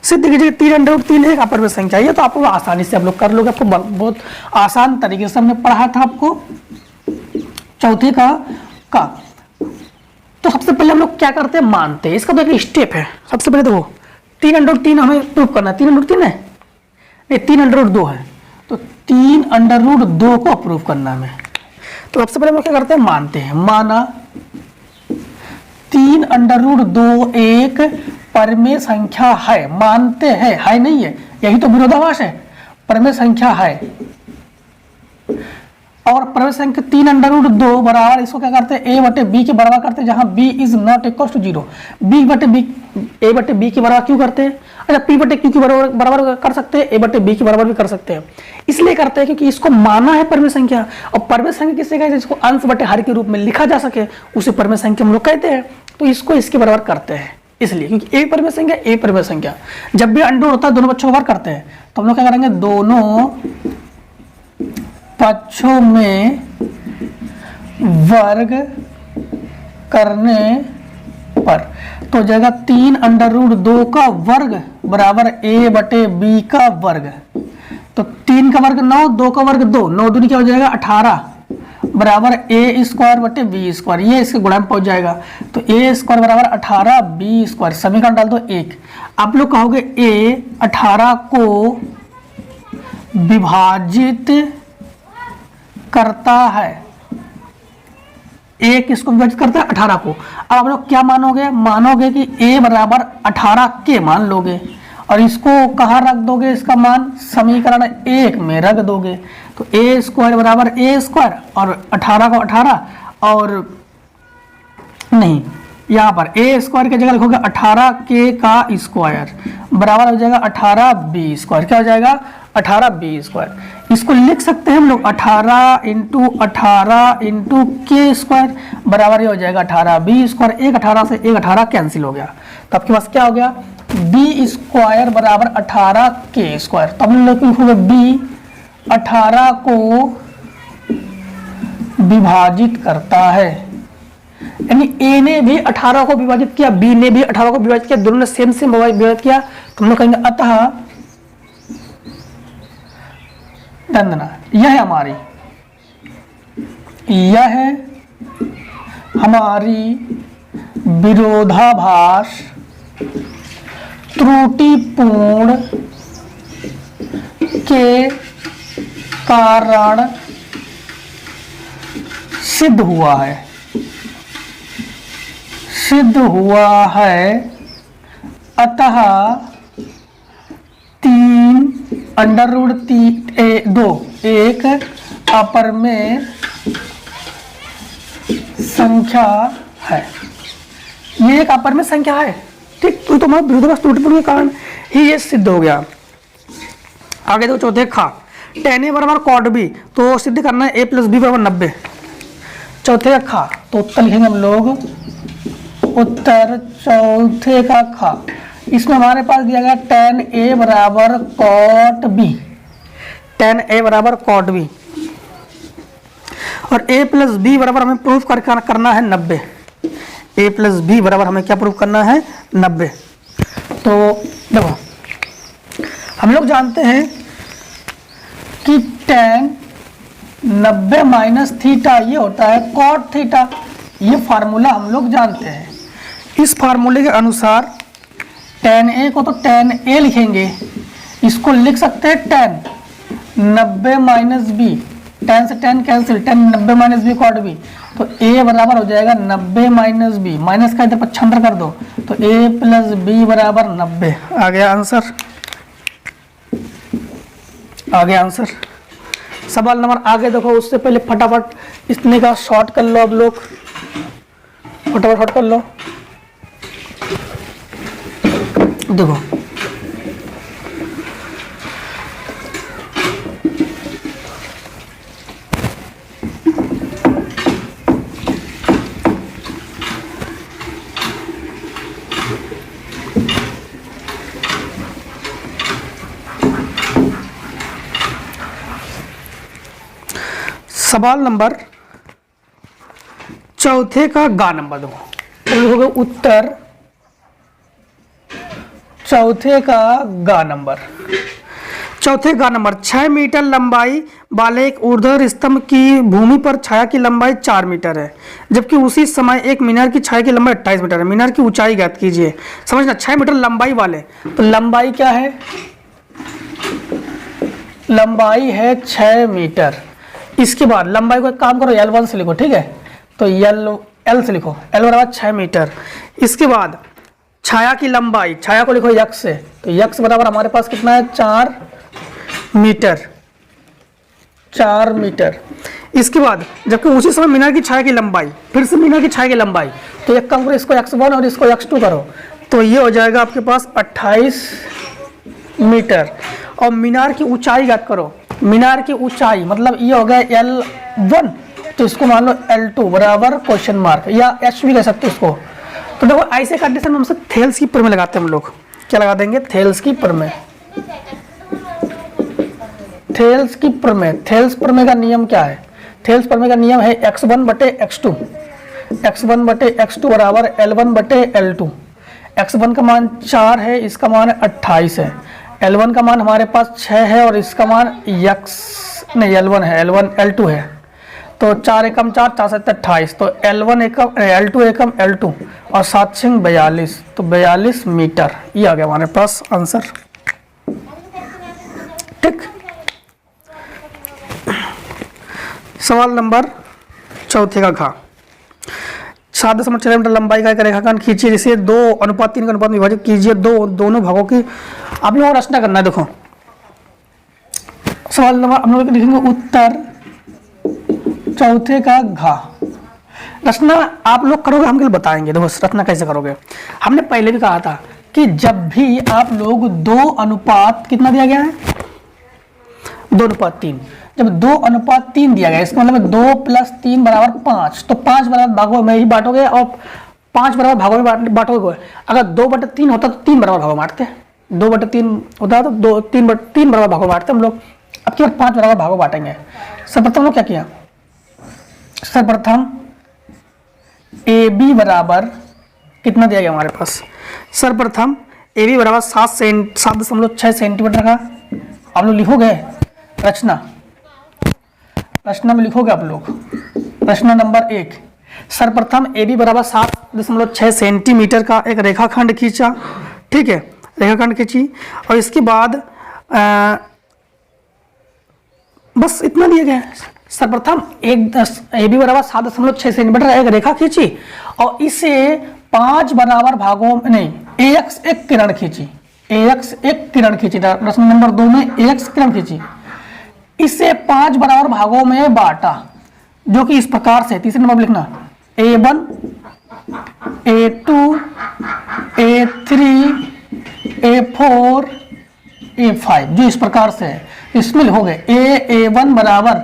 सिद्ध कीजिए 3√3 एक अपरिमेय संख्या। ये तो आपको आसानी से आप लोग कर लोगे, आपको बहुत आसान तरीके से हमने पढ़ा था आपको चौथे का। तो सबसे पहले हम लोग क्या करते हैं मानते हैं, इसका तो एक स्टेप है। सबसे पहले देखो 3√3 हमें प्रूव करना है। 3√3 है नहीं 3√2 है, तो 3√2 को प्रूव करना है हमें। तो सबसे पहले हम लोग क्या करते हैं मानते हैं। माना 3√2 एक परिमेय संख्या है, मानते हैं, है नहीं है, यही तो विरोधाभास है। परिमेय संख्या है और परिमेय संख्या 3√2 बराबर, इसको क्या करते हैं a बटे b के बराबर करते हैं, जहां b is not equal to 0। b बटे b, a बटे b के बराबर क्यों करते हैं? अच्छा p बटे q के बराबर कर सकते हैं, a बटे b के बराबर भी कर सकते हैं। इसलिए करते हैं क्योंकि इसको माना है परिमेय संख्या, और परिमेय संख्या किससे कहते हैं? जिसको अंश बटे हर के रूप में लिखा जा सके उसे परिमेय संख्या हम लोग कहते हैं। तो इसको इसके बराबर करते हैं इसलिए, क्योंकि a परिमेय संख्या a परिमेय संख्या। जब भी अंडर होता है दोनों पक्षों का वर्ग करते हैं, तो हम लोग क्या करेंगे दोनों पक्षों में वर्ग करने पर, तो जाएगा 3√2 का वर्ग बराबर a बटे b का वर्ग। तो 3 का वर्ग 9, 2 का वर्ग 2, 9 दूनी क्या हो जाएगा 18 बराबर a स्क्वायर बटे b स्क्वायर, ये इसके गुणा में पहुंच जाएगा। तो a स्क्वायर बराबर 18 b स्क्वायर, समीकरण डाल दो 1। आप लोग कहोगे a 18 को विभाजित करता है, एक इसको विभाजित करता है 18 को। अब आप लोग क्या मानोगे? मानोगे कि a बराबर 18 के मान लोगे और इसको कहाँ रख दोगे? इसका मान समीकरण 1 में रख दोगे। तो a स्क्वायर बराबर a स्क्वायर और 18 को 18 और नहीं, यहाँ पर a स्क्वायर की जगह लिखोगे 18 के का स्क्वायर बराबर हो जाएगा 18 b स्क्वायर। क्या हो जाएगा 18 b स्क्वायर। इसको लिख सकते हैं हम लोग 18 इंटू 18 इंटू के स्क्वायर बराबर ये हो जाएगा 18 b स्क्वायर। एक 18 से एक 18 कैंसिल हो गया, तो आपके पास क्या हो गया b स्क्वायर बराबर 18 के स्क्वायर। तो हम लोग लिखोगे b 18 को विभाजित करता है, यानी a ने भी 18 को विभाजित किया, b ने भी 18 को विभाजित किया, दोनों ने सेम विभाजित किया। तो हम लोग कहेंगे अतः दंडना यह हमारी विरोधाभास त्रुटिपूर्ण के कारण सिद्ध हुआ है। सिद्ध हुआ है, अतः 3√2 एक अपर में संख्या है। ये एक अपर में संख्या है, ठीक। तो तुम्हारा विरोधाभास त्रुटिपूर्ण के कारण ही ये सिद्ध हो गया। आगे देखो चौथे खा, tan a बराबर cot b, तो सिद्ध करना है a प्लस बी बराबर 90। चौथे का खा, तो उत्तर लिखेंगे हम लोग, उत्तर चौथे का खा। इसमें हमारे पास दिया गया tan a बराबर cot b, tan a बराबर cot b, और a प्लस बी बराबर हमें प्रूफ करना है 90। a प्लस बी बराबर हमें क्या प्रूफ करना है, 90। तो देखो हम लोग जानते हैं कि tan 90 माइनस थीटा ये होता है cot थीटा, ये फार्मूला हम लोग जानते हैं। इस फार्मूले के अनुसार tan a को तो tan a लिखेंगे, इसको लिख सकते हैं tan 90 माइनस बी, tan से tan cancel, tan 90 minus B cot b, तो a बराबर हो जाएगा 90 माइनस बी, माइनस का इधर पक्षांतर कर दो, तो a प्लस बी बराबर 90। आ गया आंसर, आ गया आंसर। सवाल नंबर आगे देखो, उससे पहले फटाफट इतने का शॉर्ट कर लो, अब लोग फटाफट शॉर्ट कर लो। देखो सवाल नंबर चौथे का गा नंबर दो, तो लिखोगे उत्तर चौथे का गा नंबर। चौथे गा नंबर, 6 मीटर लंबाई वाले एक ऊर्ध्वाधर स्तंभ की भूमि पर छाया की लंबाई 4 मीटर है, जबकि उसी समय एक मीनार की छाया की लंबाई 28 मीटर है। मीनार की ऊंचाई ज्ञात कीजिए। समझना, 6 मीटर लंबाई वाले, तो लंबाई क्या है, लंबाई है 6 मीटर। इसके बाद लंबाई को एक काम करो, L1 से लिखो, ठीक है। तो L से लिखो, L बराबर 6 मीटर। इसके बाद छाया की लंबाई, छाया को लिखो x से, तो x बराबर हमारे पास कितना है, 4 मीटर, 4 मीटर। इसके बाद जबकि उसी समय मीनार की छाया की लंबाई, फिर से मीनार की छाया की लंबाई, तो एक काम करो, इसको x1 और इसको x2 करो, तो ये हो जाएगा आपके पास 28 मीटर। और मीनार की ऊंचाई ज्ञात करो, मीनार की ऊंचाई मतलब ये हो गया L1, तो इसको मान लो L2 बराबर क्वेश्चन मार्क, या H भी कह सकते हो इसको। तो देखो ऐसे कंडीशन में हमसे थेल्स की प्रमेय लगाते हैं हम लोग। क्या लगा देंगे, थेल्स की प्रमेय। थेल्स की प्रमेय, थेल्स प्रमेय का नियम क्या है, थेल्स प्रमेय का नियम है x1 बटे x2, x1 बटे x2 बराबर L1 बटे L2। x1 का मान 4 है, इसका मान 28 है, L1 का मान हमारे पास 6 है और इसका मान L1 है, L2 है। तो 4 एकम 4, 4 7 28, तो L1 एकम L2 एकम L2 और 7 6 42, तो 42 मीटर। ये आ गया हमारे पास आंसर, ठीक। सवाल नंबर चौथे का घा, 7.6 मीटर लंबाई का एक रेखाखंड खींचिए, जिसे 2:3 का अनुपात में विभाजित कीजिए। दोनों भागों की आप लोगों को रचना करना है। देखो सवाल नंबर हम लोग लिखेंगे उत्तर चौथे का घा। रचना आप लोग करोगे, हम बताएंगे। देखो रचना कैसे करोगे, हमने पहले भी कहा था कि जब भी आप लोग 2 अनुपात कितना दिया गया है, 2:3, जब 2:3 दिया गया, इसका मतलब 2 + 3 बराबर 5, तो 5 बराबर भागों में ही बांटोगे और 5 बराबर भागों में बांटोगे। अगर 2/3 होता तो 3 बराबर भागों बांटते, 2/3 होता तो 3 बराबर भागों बांटते हम लोग। अब केवल 5 बराबर भागों बांटेंगे। सर्वप्रथम लोग क्या किया, सर्वप्रथम AB बराबर कितना दिया गया हमारे पास, सर्वप्रथम AB बराबर 7.6 सेंटीमीटर का आप लोग लिखोगे। रचना में लिखोगे आप लोग, प्रश्न नंबर 1, सर्वप्रथम AB बराबर 7.6 सेंटीमीटर का एक रेखाखंड खींचा, ठीक है, रेखाखंड खींची और इसके बाद बस इतना दिया गया है। सर्वप्रथम AB बराबर 7.6 सेंटीमीटर एक रेखा खींची और इसे 5 बराबर भागों में नहीं, ax एक किरण खींची, ax एक किरण खींची, प्रश्न नंबर 2 में ax किरण खींची, इसे 5 बराबर भागों में बांटा, जो कि इस प्रकार से, तीसरे नंबर पर लिखना a1 a2 a3 a4 a5, जो इस प्रकार से है। इसमें लिखोगे a1 बराबर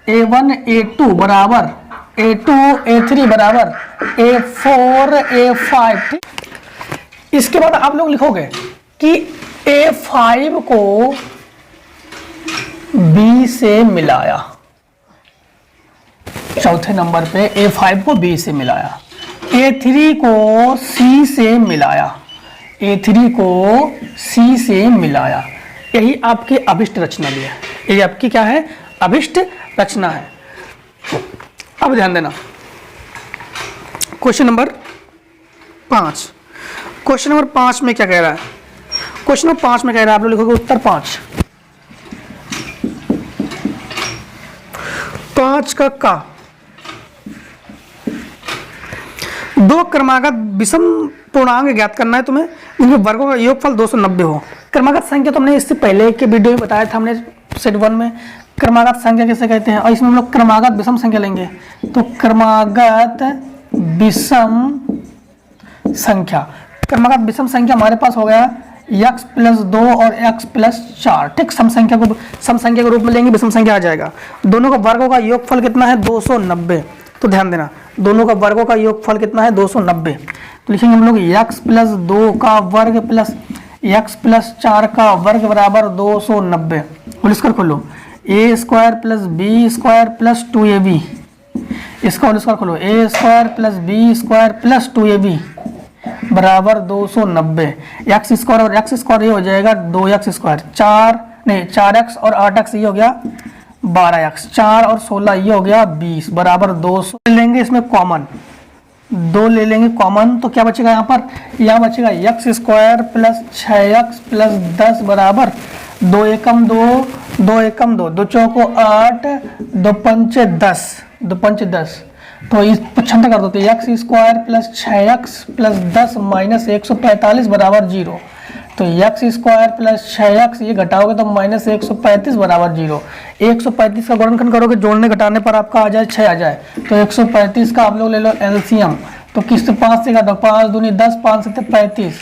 a1 a2 बराबर a2 a3 बराबर a4 a5, ठीक। इसके बाद आप लोग लिखोगे कि a5 को b से मिलाया, चौथे नंबर पे a5 को b से मिलाया, a3 को c से मिलाया, a3 को c से मिलाया। यही आपकी अभिष्ट रचना भी है, यही आपकी क्या है, अभिष्ट रचना है। अब ध्यान देना, क्वेश्चन नंबर 5, क्वेश्चन नंबर 5 में क्या कह रहा है, क्वेश्चन नंबर 5 में कह रहा है, आप लोग लिखोगे उत्तर 5 का दो क्रमागत विषम पूर्णांक ज्ञात करना है तुम्हें, इनके वर्गों का योगफल 290 हो। क्रमागत संख्या तो हमने इससे पहले के वीडियो में बताया था, हमने सेट 1 में क्रमागत संख्या किसे कहते हैं, और इसमें हम लोग क्रमागत विषम संख्या लेंगे। तो क्रमागत विषम संख्या, क्रमागत विषम संख्या हमारे पास हो गया x + 2 और x + 4, ठीक। सम संख्या के रूप में लेंगे, विषम संख्या आ जाएगा। दोनों का वर्गों का योगफल कितना है, 290। तो ध्यान देना, दोनों का वर्गों का योगफल कितना है, 290। तो लिखेंगे हम लोग x + 2 का वर्ग प्लस x + 4 का वर्ग बराबर 290। होल स्क्वायर खोलो, a² + b² + 2ab, इसका होल स्क्वायर खोलो, a² + b² + 2ab बराबर 290। x² और x² ये हो जाएगा 2x², 4x और 8x ये हो गया 12x, 4 और 16 ये हो गया 20 बराबर 200। लेंगे इसमें कॉमन, 2 ले लेंगे कॉमन, तो क्या बचेगा यहाँ पर, यहाँ बचेगा x² + 6x + 10 बराबर 2 एकम 2, 2 एकम 2, 2 चौको 8, 2 पंचे 10, 2 पंचे 10। तो इस 55 कर दो, तो x² + 6x + 10 - 145 बराबर 0। तो x² + 6x ये घटाओगे तो -135 बराबर 0। 135 का गुणनखंड करोगे, जोड़ने घटाने पर आपका आ जाए 6 आ जाए। तो 135 का आप लोग ले लो एलसीएम, तो किस 5 से घटाओ, 5 दूनी 10, 5 7 35,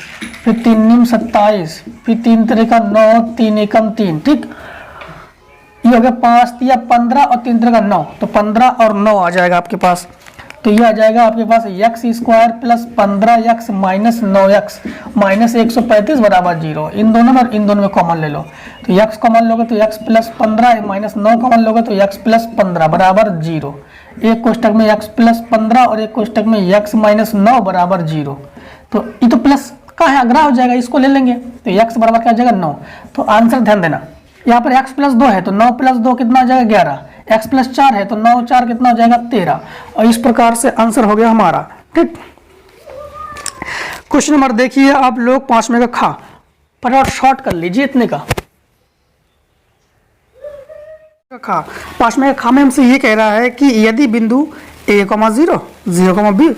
फिर 3 नीम 27, फिर 3 3 9, 3 एकम 3, ठीक। ये हो गया 5 तिया 15 और 3 3 9, तो 15 और 9 आ जाएगा आपके पास। तो ये आ जाएगा आपके पास x² + 15x - 9x - 135 बराबर 0। इन दोनों में और इन दोनों में कॉमन ले लो, तो x कॉमन लोगे तो x + 15 - 9 कॉमन लोगे तो x + 15 बराबर 0। एक कोष्टक में x + 15 और एक कोष्टक में x - 9 बराबर 0। तो ये तो प्लस का है, अग्रह हो जाएगा, इसको ले लेंगे तो x बराबर क्या हो जाएगा 9। तो आंसर ध्यान देना, यहाँ पर x + 2 है तो 9 + 2 कितना आ जाएगा 11, x + 4 है तो 9 4 कितना हो जाएगा 13। और इस प्रकार से आंसर हो गया हमारा, ठीक। क्वेश्चन नंबर देखिए आप लोग 5वें का खा, फटाफट शॉर्ट कर लीजिए इतने का खा। 5वें का खा में हमसे ये कह रहा है कि यदि बिंदु a, 0, 0, b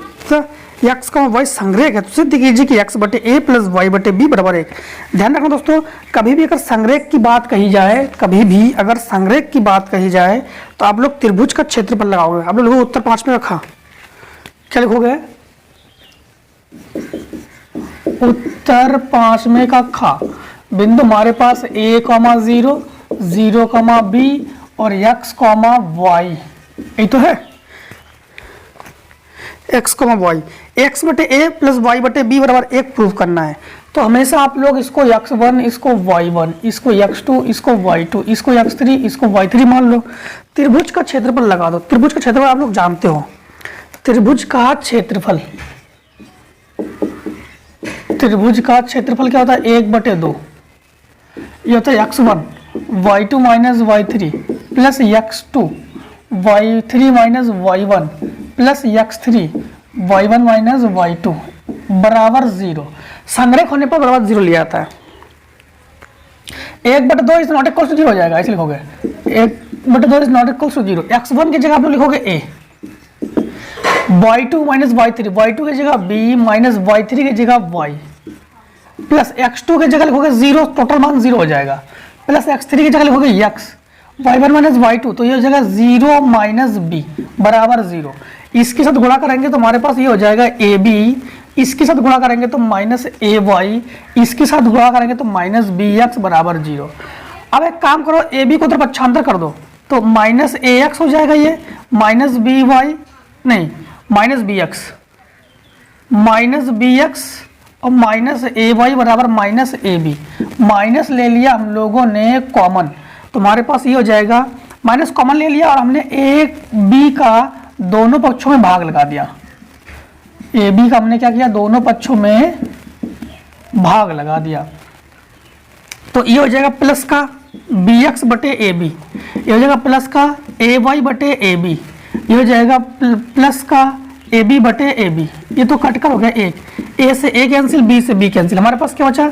x, y संग्रेख है तो सिद्ध कीजिए कि x बटे a + y बटे b बराबर 1। ध्यान रखना दोस्तों, कभी भी अगर संग्रेख की बात कही जाए, कभी भी अगर संग्रेख की बात कही जाए तो आप लोग त्रिभुज का क्षेत्रफल लगाओगे। आप लोग लिखोगे उत्तर 5 में रखा, क्या लिखोगे, उत्तर 5 में का खा। बिंदु हमारे पास a, 0, 0, b और x, y, यही तो है x, y, x बटे a + y बटे b बराबर 1 प्रूव करना है। तो हमेशा आप लोग इसको x1, इसको y1, इसको x2, इसको y2, इसको x3, इसको y3 मान लो। त्रिभुज का क्षेत्रफल लगा दो। त्रिभुज का क्षेत्रफल आप लोग जानते हो, त्रिभुज का क्षेत्रफल, त्रिभुज का क्षेत्रफल क्या होता है, 1/2। ये होता है x1 y2 - y3 plus x2 y3 - y1 plus x3 y1 - y2 बराबर 0। संग्रेख होने पर बराबर 0 लिया जाता है। 1/2 इज नॉट इक्वल टू 0 हो जाएगा, ऐसे लिखोगे 1/2 is not equal to 0। x1 की जगह आप लोग लिखोगे a, y2 minus y3, y2 की जगह b माइनस y3 की जगह y प्लस x2 की जगह लिखोगे 0, टोटल मान 0 हो जाएगा, प्लस x3 की जगह लिखोगे x, y1 माइनस y2, तो ये हो जाएगा 0 माइनस b बराबर 0। इसके साथ गुणा करेंगे तो हमारे पास ये हो जाएगा ab, इसके साथ गुणा करेंगे तो माइनस ay, इसके साथ गुणा करेंगे तो माइनस bx बराबर 0। अब एक काम करो, ab को तरफ पक्षांतर कर दो तो माइनस ax हो जाएगा, ये माइनस by नहीं माइनस bx और माइनस ay बराबर माइनस ab। माइनस ले लिया हम लोगों ने कॉमन, तो हमारे पास ये हो जाएगा, माइनस कॉमन ले लिया और हमने a b का दोनों पक्षों में भाग लगा दिया। ए बी का हमने क्या किया, दोनों पक्षों में भाग लगा दिया, तो ये हो जाएगा प्लस का बी एक्स बटे ए बी, ये हो जाएगा प्लस का ए वाई बटे ए बी, ये हो जाएगा प्लस का ए बी बटे ए बी। ये तो कट कर हो गया, एक ए से ए कैंसिल, बी से बी कैंसिल, हमारे पास क्या बचा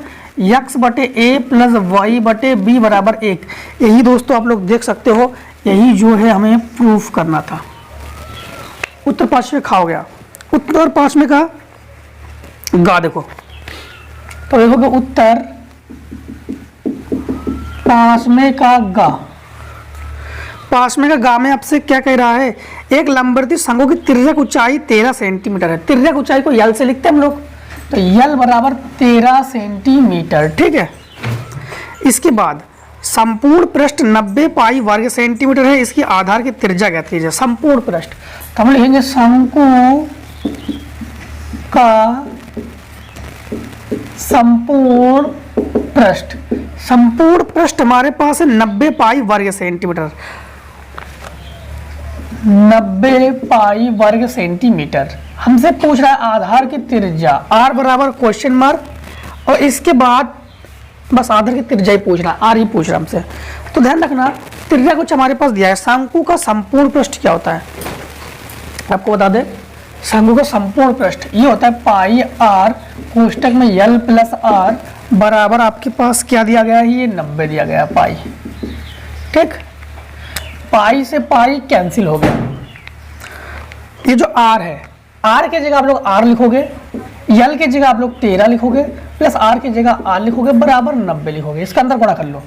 एक्स बटे ए प्लस वाई बटे बी बराबर 1। यही दोस्तों आप लोग देख सकते हो, यही जो है हमें प्रूफ करना था। उत्तर पांचवें खा हो गया। उत्तर पांचवें का गा देखो, तो देखोगे उत्तर पांचवें का गा, पांचवें का गा में आपसे क्या कह रहा है, एक लंबवर्ती शंकु की तिर्यक ऊंचाई 13 सेंटीमीटर है। तिर्यक ऊंचाई को यल से लिखते हैं हम लोग, तो यल बराबर 13 सेंटीमीटर, ठीक है। इसके बाद संपूर्ण पृष्ठ 90 पाई वर्ग सेंटीमीटर है, इसकी आधार की त्रिज्या ज्ञात कीजिए। संपूर्ण पृष्ठ तो हम लिखेंगे शंकु का संपूर्ण पृष्ठ, संपूर्ण पृष्ठ हमारे पास है 90 पाई वर्ग सेंटीमीटर, 90 पाई वर्ग सेंटीमीटर। हमसे पूछ रहा है आधार की त्रिज्या, आर बराबर क्वेश्चन मार्क, और इसके बाद बस आधार की त्रिज्या ही पूछ रहा है, आर ही पूछ रहा है हमसे। तो ध्यान रखना त्रिज्या कुछ हमारे पास दिया है। शंकु का संपूर्ण पृष्ठ क्या होता है आपको बता दे, शंकु का संपूर्ण पृष्ठ ये होता है पाई आर कोष्टक में यल प्लस आर बराबर आपके पास क्या दिया गया है, ये 90 दिया गया है पाई, ठीक। पाई से पाई कैंसिल हो गया, ये जो आर है, आर की जगह आप लोग आर लिखोगे, यल की जगह आप लोग 13 लिखोगे, प्लस आर की जगह आर लिखोगे बराबर 90 लिखोगे। इसका अंदर गुणा कर लो,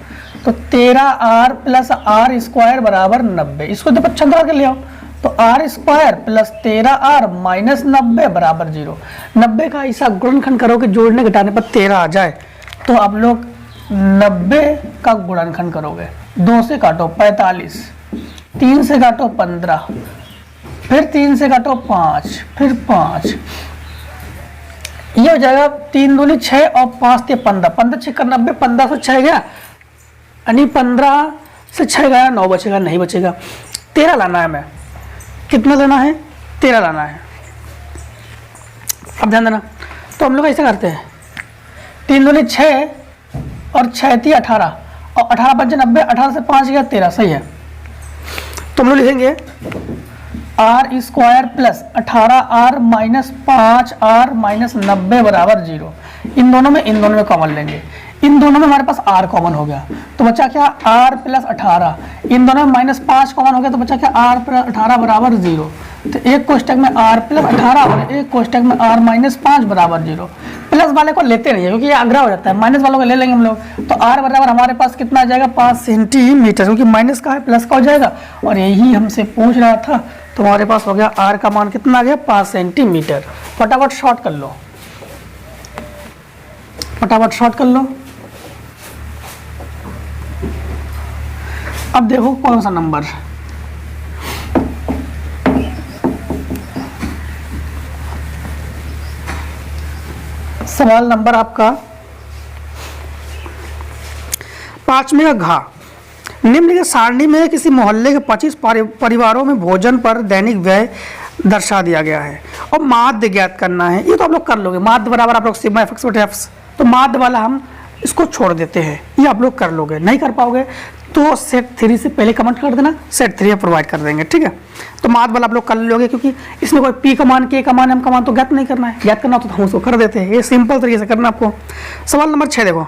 तो 13 आर प्लस आर स्क्वायर बराबर 90, इसको तो पक्षांतर कर ले आओ, तो R square plus 13 R minus 90 बराबर 0। 90 का ऐसा गुणनखंड करोगे जोड़ने घटाने पर 13 आ जाए, तो आप लोग 90 का गुणनखंड करोगे, 2 से काटो 45, 3 से काटो 15, फिर 3 से काटो 5, फिर 5, ये हो जाएगा 3 दूनी 6 और 5 ते 15, 15 6 का 90, 15 से 6 गया, यानी 15 से 6 गया, 9 बचेगा, नहीं बचेगा। 13 लाना है, हमें कितना लाना है, 13 लाना है। अब ध्यान देना, तो हम लोग ऐसे करते हैं, 3 दूनी 6 और 6 × 18 और 18 × 5 = 90, 18 से 5 गया 13, सही है। तो हम लोग लिखेंगे R square plus 18 R minus 5 R minus 90 बराबर 0। इन दोनों में कॉमन लेंगे, इन दोनों में हमारे पास r कॉमन हो गया, तो बचा क्या r प्लस 18, इन दोनों में माइनस 5 कॉमन हो गया, तो बचा क्या r प्लस 18 बराबर 0। तो एक कोष्टक में r प्लस 18 और एक कोष्टक में r माइनस 5 बराबर 0। प्लस वाले को लेते नहीं है क्योंकि ये आग्रह हो जाता है, माइनस वालों को ले लेंगे हम लोग, तो r बराबर हमारे पास कितना आ जाएगा 5 सेंटीमीटर, क्योंकि माइनस का है प्लस का हो जाएगा, और यही हमसे पूछ रहा था, तो हमारे पास हो गया r का मान कितना आ गया 5 सेंटीमीटर। फटाफट शॉर्ट कर लो, फटाफट शॉर्ट कर लो। अब देखो कौन सा नंबर, सवाल नंबर आपका 5वें का घा। निम्नलिखित सारणी में किसी मोहल्ले के 25 परिवारों में भोजन पर दैनिक व्यय दर्शा दिया गया है और माध्य ज्ञात करना है। ये तो आप लोग कर लोगे, माध्य बराबर आप लोग सिग्मा एफ एक्स बटे एफ, तो माध्य वाला हम इसको छोड़ देते हैं, ये आप लोग कर लोगे। नहीं कर पाओगे तो सेट 3 से पहले कमेंट कर देना, सेट 3 प्रोवाइड कर देंगे, ठीक है। तो माध्य वाला आप लोग कर लोगे, क्योंकि इसमें कोई पी का मान, के का मान, एम का मान तो ज्ञात नहीं करना है, ज्ञात करना तो हम उसको कर देते हैं। ये सिंपल तरीके से करना आपको। सवाल नंबर 6 देखो,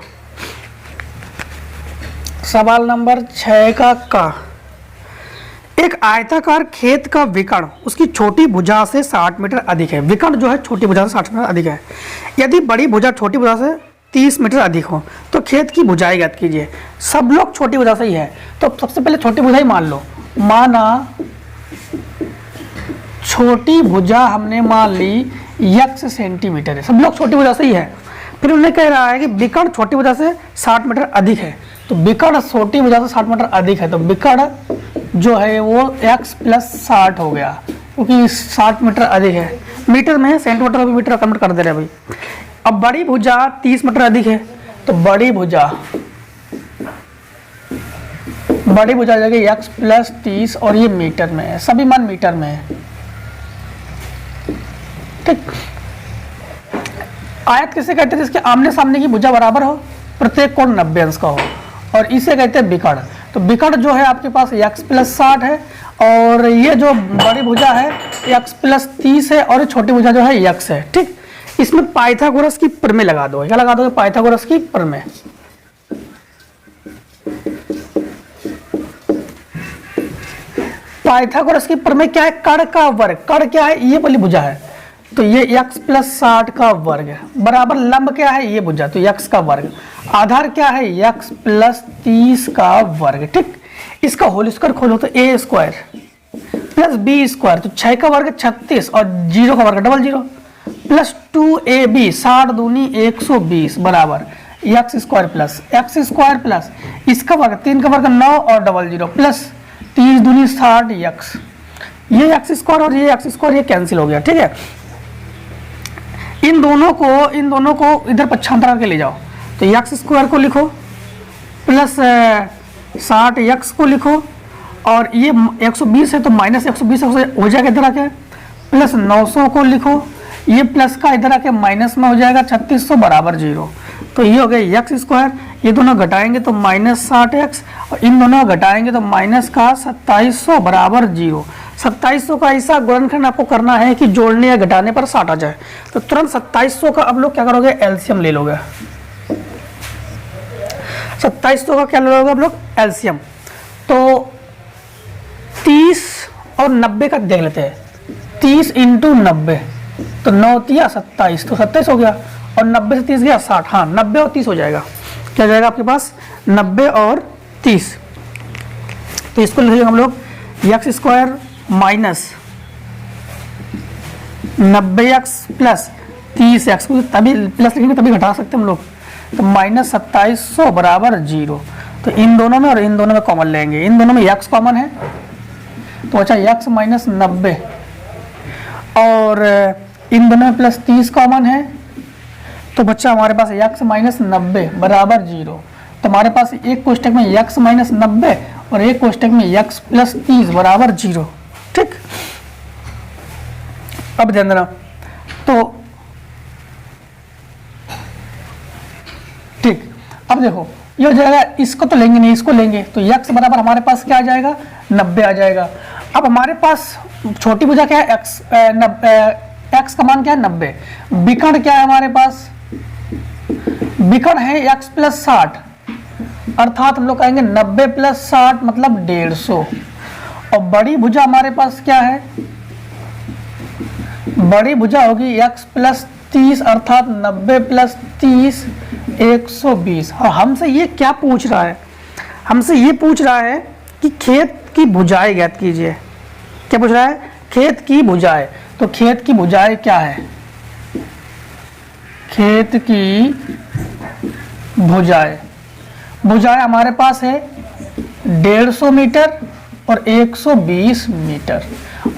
सवाल नंबर 6 का एक आयताकार खेत का विकर्ण उसकी छोटी भुजा से 60 मीटर अधिक है। विकर्ण जो है छोटी भुजा से 60 मीटर अधिक है। यदि बड़ी भुजा छोटी भुजा से 30 मीटर अधिक हो तो खेत की भुजाएं ज्ञात कीजिए। सब लोग छोटी भुजा से ही है, तो सबसे पहले छोटी भुजा ही मान लो। माना छोटी भुजा हमने मान ली x सेंटीमीटर है, सब लोग छोटी भुजा से ही है। फिर उन्हें कह रहा है कि विकर्ण छोटी भुजा से 60 मीटर अधिक है, तो विकर्ण छोटी भुजा से 60 मीटर अधिक है, तो विकर्ण जो है वो x प्लस 60 हो गया, क्योंकि 60 मीटर अधिक है। मीटर में सेंटीमीटर और मीटर कन्वर्ट कर दे रहे भाई। अब बड़ी भुजा 30 मीटर अधिक है, तो बड़ी भुजा आ जाएगी x प्लस 30 और ये मीटर में है, सभी मान मीटर में है। ठीक। आयत किसे कहते हैं? जिसके आमने सामने की भुजा बराबर हो, प्रत्येक कोण 90 अंश का हो, और इसे कहते हैं विकर्ण। तो विकर्ण जो है आपके पास x प्लस 60 है, और ये जो बड़ी भुजा है x प्लस 30 है, और ये छोटी भुजा जो है x है। ठीक। इसमें पाइथागोरस की प्रमेय लगा दो। क्या लगा दोगे? पाइथागोरस की प्रमेय। पाइथागोरस की प्रमेय क्या है? कर्ण का वर्ग। कर्ण क्या है? ये वाली भुजा है, तो ये x प्लस 60 का वर्ग है, बराबर लंब क्या है? ये भुजा, तो x का वर्ग। आधार क्या है? x प्लस 30 का वर्ग। ठीक। इसका होल स्क्वायर खोलो तो a square plus b square, तो 6 का वर्ग 36 और 0 का वर्ग डबल 0, प्लस 2ab 60 दूनी 120 बराबर x स्क्वायर प्लस इसका वर्ग 3 का वर्ग 9 और डबल 0 प्लस 30 दूनी 60 x। ये x स्क्वायर और ये x स्क्वायर ये कैंसिल हो गया। ठीक है। इन दोनों को इधर पक्षांतर करके ले जाओ, तो x स्क्वायर को लिखो प्लस 60 x को लिखो, और ये 120 है तो माइनस 120 हो जाएगा इधर आके, प्लस 900 को लिखो, ये प्लस का इधर आके माइनस में हो जाएगा 3600 बराबर 0। तो ये हो गया x स्क्वायर, ये दोनों घटाएंगे तो माइनस 60x, और इन दोनों घटाएंगे तो माइनस का 2700 बराबर 0। 2700 का ऐसा गुणनखंड आपको करना है कि जोड़ने या घटाने पर 60 आ जाए। तो तुरंत 2700 का अब लोग क्या करोगे? एलसीएम ले लोगे। 2700 का क्या लोगे अब लोग? एलसीएम। तो 30 और 90 का देख लेते हैं। 30 इंटू 90 तो 9 तिया 27, तो 27 हो गया, और 90 से 30 गया 60। हाँ, 90 और 30 हो जाएगा। क्या जाएगा आपके पास? 90 और 30। तो इसको लिखेंगे हम लोग x square minus 90x plus 30x, तभी प्लस लिखेंगे तभी घटा सकते हम लोग, तो माइनस 2700 बराबर 0। तो इन दोनों में और इन दोनों में कॉमन लेंगे, इन दोनों में x कॉमन है, तो अच्छा x माइनस 90, और इन दोनों में प्लस 30 कॉमन है, तो बच्चा हमारे पास x माइनस 90 बराबर 0। तो हमारे पास एक कोष्टक में x माइनस 90 और एक कोष्टक में x प्लस 30 बराबर 0। ठीक। अब ध्यान देना, तो ठीक। अब देखो ये हो जाएगा, इसको तो लेंगे नहीं, इसको लेंगे, तो x बराबर हमारे पास क्या आ जाएगा? 90 आ जाएगा। अब हमारे पास छोटी भुजा क्या है? x का मान क्या है? 90। विकर्ण क्या है हमारे पास? विकर्ण है x प्लस 60, अर्थात हम लोग कहेंगे 90 प्लस 60 मतलब 150। और बड़ी भुजा हमारे पास क्या है? बड़ी भुजा होगी x प्लस 30, अर्थात 90 प्लस 30 120। और हमसे ये क्या पूछ रहा है? हमसे ये पूछ रहा है कि खेत की भुजाएं ज्ञात कीजिए। क्या पूछ रहा है? खेत की भुजाएं। तो खेत की भुजाएं क्या है? खेत की भुजाएं हमारे पास है 150 मीटर और 120 मीटर,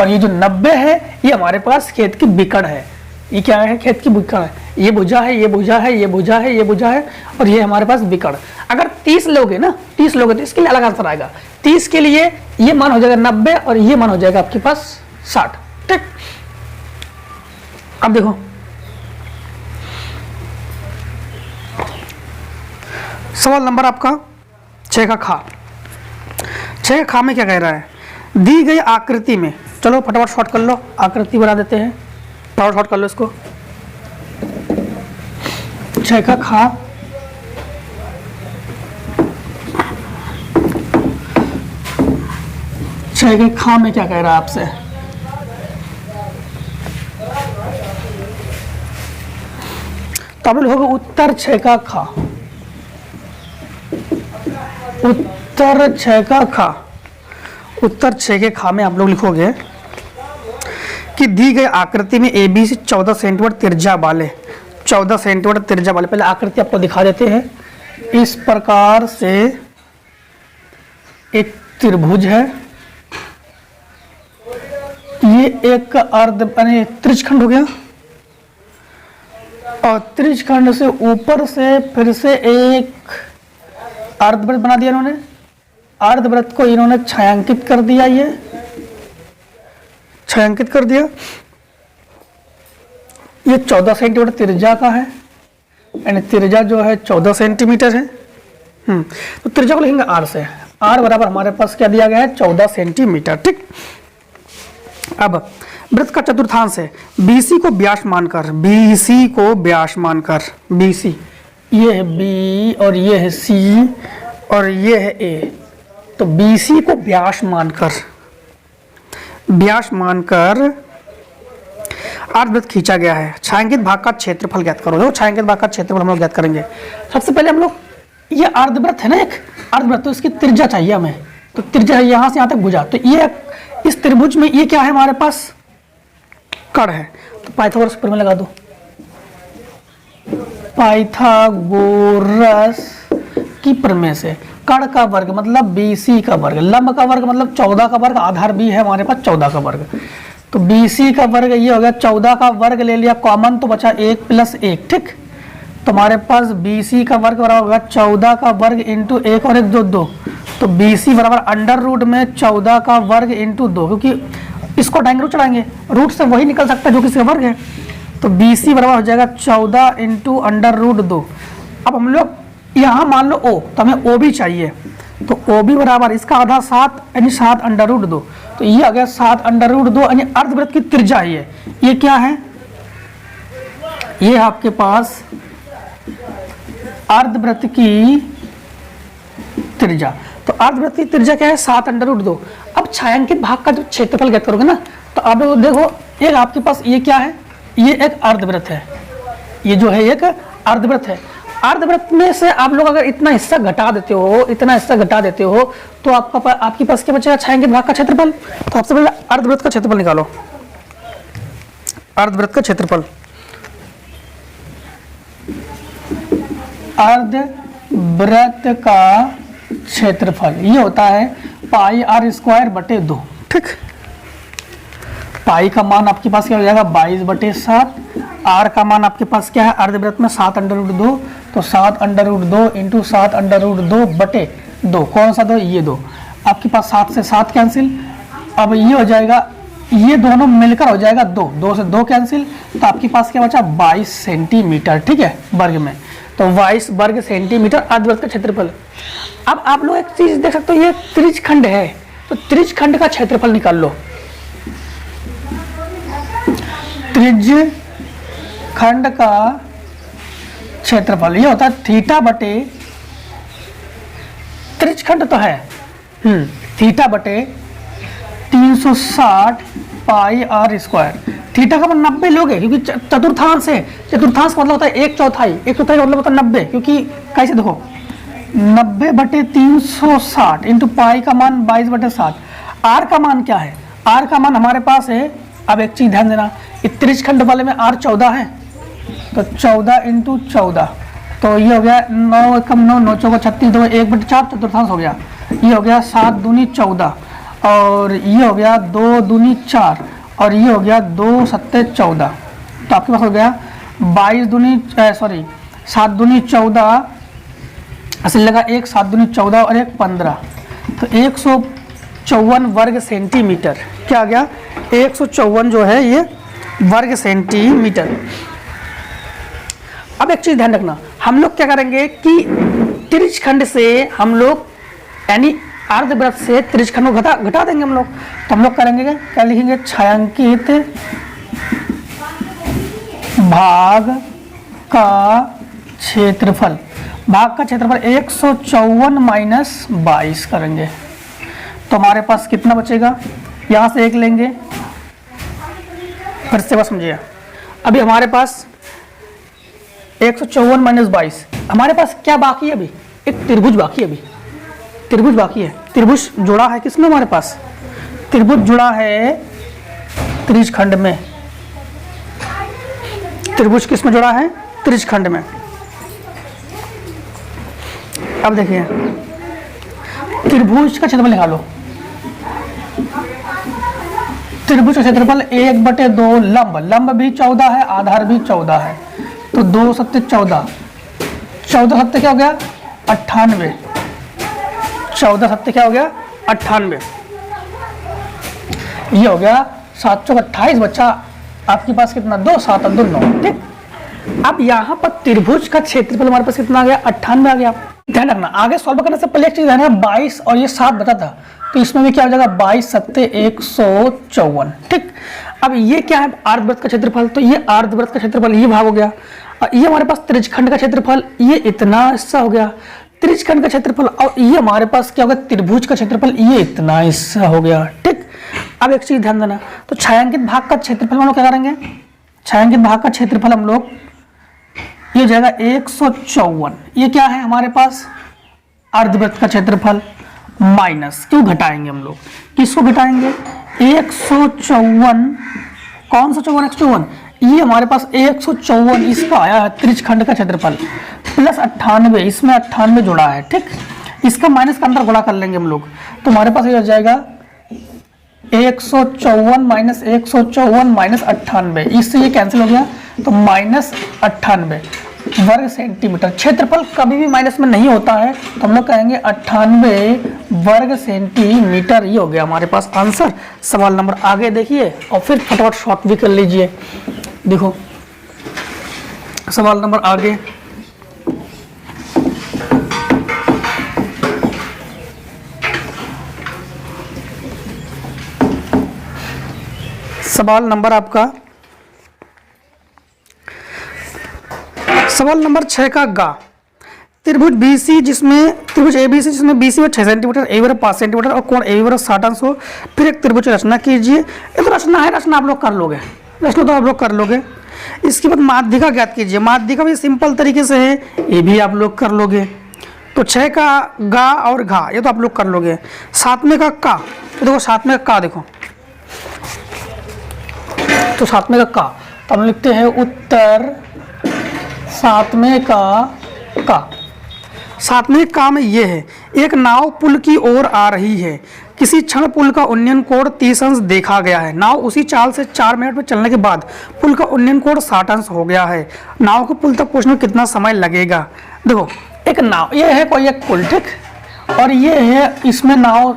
और ये जो 90 है ये हमारे पास खेत की विकर्ण है। ये क्या है? खेत की विकर्ण है। ये भुजा है, ये भुजा है, ये भुजा है, ये भुजा है, और ये हमारे पास विकर्ण। अगर 30 लोगे ना, 30 लोगे तो इसके लिए अलग आंसर आएगा। 30 के लिए ये मान हो जाएगा 90 और ये मान हो जाएगा आपके पास 60। ठीक। अब देखो सवाल नंबर आपका 6 का खा। 6 का खा में क्या कह रहा है? दी गई आकृति में, चलो फटाफट शॉर्ट कर लो, आकृति बना देते हैं, फटाफट शॉर्ट कर लो इसको। 6 का खा, 6 के खा में क्या कह रहा है आपसे, तब लिखोगे उत्तर 6 का खा, उत्तर 6 का खा। उत्तर 6 के खा में आप लोग लिखोगे कि दी गई आकृति में ए बी सी 14 सेंटीमीटर त्रिज्या वाले, 14 सेंटीमीटर त्रिज्या वाले, पहले आकृति आपको दिखा देते हैं। इस प्रकार से एक त्रिभुज है, ये एक अर्ध यानी त्रिज्यखंड हो गया, और त्रिज्यखंड से ऊपर से फिर से एक अर्धवृत्त बना दिया इन्होंने। अर्धवृत्त को इन्होंने छायांकित कर दिया, ये छायांकित कर दिया। ये 14 सेंटीमीटर त्रिज्या का है, यानी त्रिज्या जो है 14 सेंटीमीटर है। तो त्रिज्या को लिखेंगे आर से, आर बराबर हमारे पास क्या दिया गया है 14 सेंटीमीटर। ठीक, अब वृत्त का चतुर्थांश है, BC को व्यास मानकर, BC को व्यास मानकर, BC ये है B और ये है C और ये है A, तो BC को व्यास मानकर, व्यास मानकर अर्धवृत्त खींचा गया है। छायांकित भाग का क्षेत्रफल ज्ञात करो। देखो छायांकित भाग का क्षेत्रफल हम लोग ज्ञात करेंगे। सबसे पहले हम लोग, ये अर्धवृत्त है ना, एक अर्धवृत्त, तो इसकी त्रिज्या चाहिए हमें, तो त्रिज्या यहाँ से यहाँ तक भुजा, तो ये इस त्रिभुज में ये क्या है हमारे पास, कर्ण है, तो पाइथागोरस पर में लगा दो, पाइथागोरस की प्रमेय से कर्ण का वर्ग मतलब BC का वर्ग, लंब का वर्ग मतलब 14 का वर्ग, आधार B है हमारे पास 14 का वर्ग, तो BC का वर्ग ये हो गया, 14 का वर्ग ले लिया कॉमन तो बचा 1 + 1। ठीक, तो हमारे पास BC का वर्ग बराबर होगा 14 का वर्ग इंटू 1 और 1 2, तो BC बराबर अंडर रूट में 14 का वर्ग इंटू 2, क्योंकि इसको डायंगे रूट चढ़ाएंगे, रूट से वही निकल सकता है जो किसी का वर्ग है, तो BC बराबर हो जाएगा 14 इंटू अंडर रूट 2। अब हम लोग यहाँ मान लो O, तो हमें OB चाहिए, तो OB बराबर इसका आधा 7 यानी 7 अंडर रूट 2, तो ये आ गया 7 अंडर रूट 2 यानी अर्धवृत्त की त्रिज्या है। ये क्या है, ये आपके पास अर्धवृत्त की त्रिज्या, तो अर्धवृत्त की त्रिज्या क्या है 7 अंडर रूट 2। अब छायांकित भाग का जो क्षेत्रफल ज्ञात करोगे ना, तो आप लोग देखो एक आपके पास ये क्या है, ये एक अर्धवृत्त है, ये जो है एक अर्धवृत्त है। अर्धवृत्त में से आप लोग अगर इतना हिस्सा घटा देते हो, इतना हिस्सा घटा देते हो, तो आपके पास क्या बचेगा, छायांकित भाग का क्षेत्रफल। तो सबसे पहले अर्धवृत्त का क्षेत्रफल निकालो, अर्धवृत्त का क्षेत्रफल, अर्धवृत्त का क्षेत्रफल ये होता है πr²/2। ठीक, पाई का मान आपके पास क्या हो जाएगा 22/7, आर का मान आपके पास क्या है अर्धवृत्त में 7 अंडर रूट 2, तो 7 under root 2 into 7 under root 2/2, कौन सा 2, ये 2, आपके पास 7 से 7 कैंसिल, अब ये हो जाएगा, ये दोनों मिलकर हो जाएगा 2, 2 से 2 कैंसिल, तो आपके पास क्या बचा 22 सेंटीमीटर। ठीक है, वर्ग में, तो 22 वर्ग सेंटीमीटर अर्धवृत्त का क्षेत्रफल। अब आप लोग एक चीज देख सकते हो, ये त्रिज्यखंड है, तो त्रिज्यखंड का क्षेत्रफल निकाल लो। त्रिज्यखंड का क्षेत्रफल ये होता है थीटा बटे, त्रिज्यखंड तो है थीटा बटे 360 πr²। थीटा का मतलब 90 लोगे, क्योंकि चतुर्थांश है, चतुर्थांश का मतलब होता है 1/4, 1/4 का मतलब होता है 90, क्योंकि कैसे देखो 90/360 इंटू पाई का मान 22/7। आर का मान क्या है, आर का मान हमारे पास है, अब एक चीज ध्यान देना, त्रिज्यखंड वाले में आर 14 है, तो 14 इंटू 14, तो ये हो गया 9 कम 9 9 चौका 36, तो 1/4 चतुर्थांश हो गया, ये हो गया 7 दूनी 14, और ये हो गया 2 दूनी 4, और ये हो गया 2 सत्ते 14, तो आपके पास हो गया 7 दूनी 14, असल लगा 1 7 दूनी 14 और 1 15, तो 154 वर्ग सेंटीमीटर, क्या आ गया 154 जो है ये वर्ग सेंटीमीटर। अब एक चीज ध्यान रखना, हम लोग क्या करेंगे कि त्रिज्यखंड से हम लोग यानी अर्धवृत्त से त्रिज्यखंड को घटा देंगे हम लोग, तो हम लोग करेंगे क्या लिखेंगे, छायांकित भाग का क्षेत्रफल, भाग का क्षेत्रफल 154 - 22 करेंगे, तो तो हमारे पास कितना बचेगा, यहाँ से 1 लेंगे, फिर से बस समझिए। अभी हमारे पास 154 माइनस 22, हमारे पास क्या बाकी है, अभी एक त्रिभुज बाकी है, अभी त्रिभुज बाकी है। त्रिभुज जुड़ा है किसमें, हमारे पास त्रिभुज जुड़ा है त्रिज खंड में। त्रिभुज किसमें जुड़ा है, त्रिज खंड में। अब देखिए त्रिभुज का क्षेत्रफल निकालो। त्रिभुज का क्षेत्रफल 1/2 लंब, लंब भी 14 है, आधार भी 14 है, तो 2 सत्ते 14, 14 सत्ते क्या हो गया 98, 14 सत्ते क्या हो गया 98, ये हो गया 728 बच्चा आपके पास कितना 2, 7 और 2 9। ठीक, अब यहाँ पर त्रिभुज का क्षेत्रफल हमारे पास कितना आ गया 98 आ गया। ध्यान रखना आगे सॉल्व करने से पहले एक चीज ध्यान रखना, 22 और ये 7 बचा था, तो इसमें भी क्या हो जाएगा 22 सत्ते 154। ठीक, अब ये क्या है अर्धवृत्त का क्षेत्रफल, तो ये अर्धवृत्त का क्षेत्रफल ये भाग हो गया, और ये हमारे पास त्रिज्यखंड का क्षेत्रफल ये इतना हिस्सा हो गया त्रिज्यखंड का क्षेत्रफल, और ये हमारे पास क्या हो गया त्रिभुज का क्षेत्रफल ये इतना हिस्सा हो गया। ठीक, अब एक चीज ध्यान देना, तो छायांकित भाग का क्षेत्रफल हम लोग क्या करेंगे, छायांकित भाग का क्षेत्रफल हम लोग ये हो जाएगा 154, ये क्या है हमारे पास अर्धवृत्त का क्षेत्रफल माइनस, क्यों घटाएंगे हम लोग, किसको घटाएंगे 154, कौन सा 154, ये हमारे पास 154 इसका आया है त्रिज्यखंड का क्षेत्रफल, प्लस 98 इसमें 98 जुड़ा है। ठीक, इसका माइनस का अंदर गुणा कर लेंगे हम लोग, तो हमारे पास ये हो जाएगा 154 माइनस 154 माइनस 98, इससे ये कैंसिल हो गया, तो माइनस 98 वर्ग सेंटीमीटर। क्षेत्रफल कभी भी माइनस में नहीं होता है, तो हम लोग कहेंगे 98 वर्ग सेंटीमीटर, ये हो गया हमारे पास आंसर। सवाल नंबर आगे देखिए और फिर फटाफट शॉर्ट भी कर लीजिए। देखो सवाल नंबर आगे, सवाल नंबर आपका सवाल नंबर 6 का गा, त्रिभुज BC जिसमें त्रिभुज ABC जिसमें BC में 6 सेंटीमीटर, ए बराबर 5 सेंटीमीटर और कोण AB बराबर 60 अंश हो, फिर एक त्रिभुज रचना कीजिए। ये तो रचना है, रचना आप लोग कर लोगे, रचना तो आप लोग कर लोगे। इसके बाद माध्यिका ज्ञात कीजिए, माध्यिका भी सिंपल तरीके से है, ये भी आप लोग कर लोगे। तो 6 का गा और घा ये तो आप लोग कर लोगे। 7 में का का, तो देखो 7 में का देखो, तो 7 में का तो हम लिखते हैं उत्तर 7 में का 7 में का में ये है, एक नाव पुल की ओर आ रही है, किसी क्षण पुल का उन्नयन कोण 30 अंश देखा गया है, नाव उसी चाल से 4 मिनट में चलने के बाद पुल का उन्नयन कोण 60 अंश हो गया है, नाव को पुल तक पहुंचने में कितना समय लगेगा। देखो एक नाव ये है कोई एक पुल, ठीक, और ये है इसमें नाव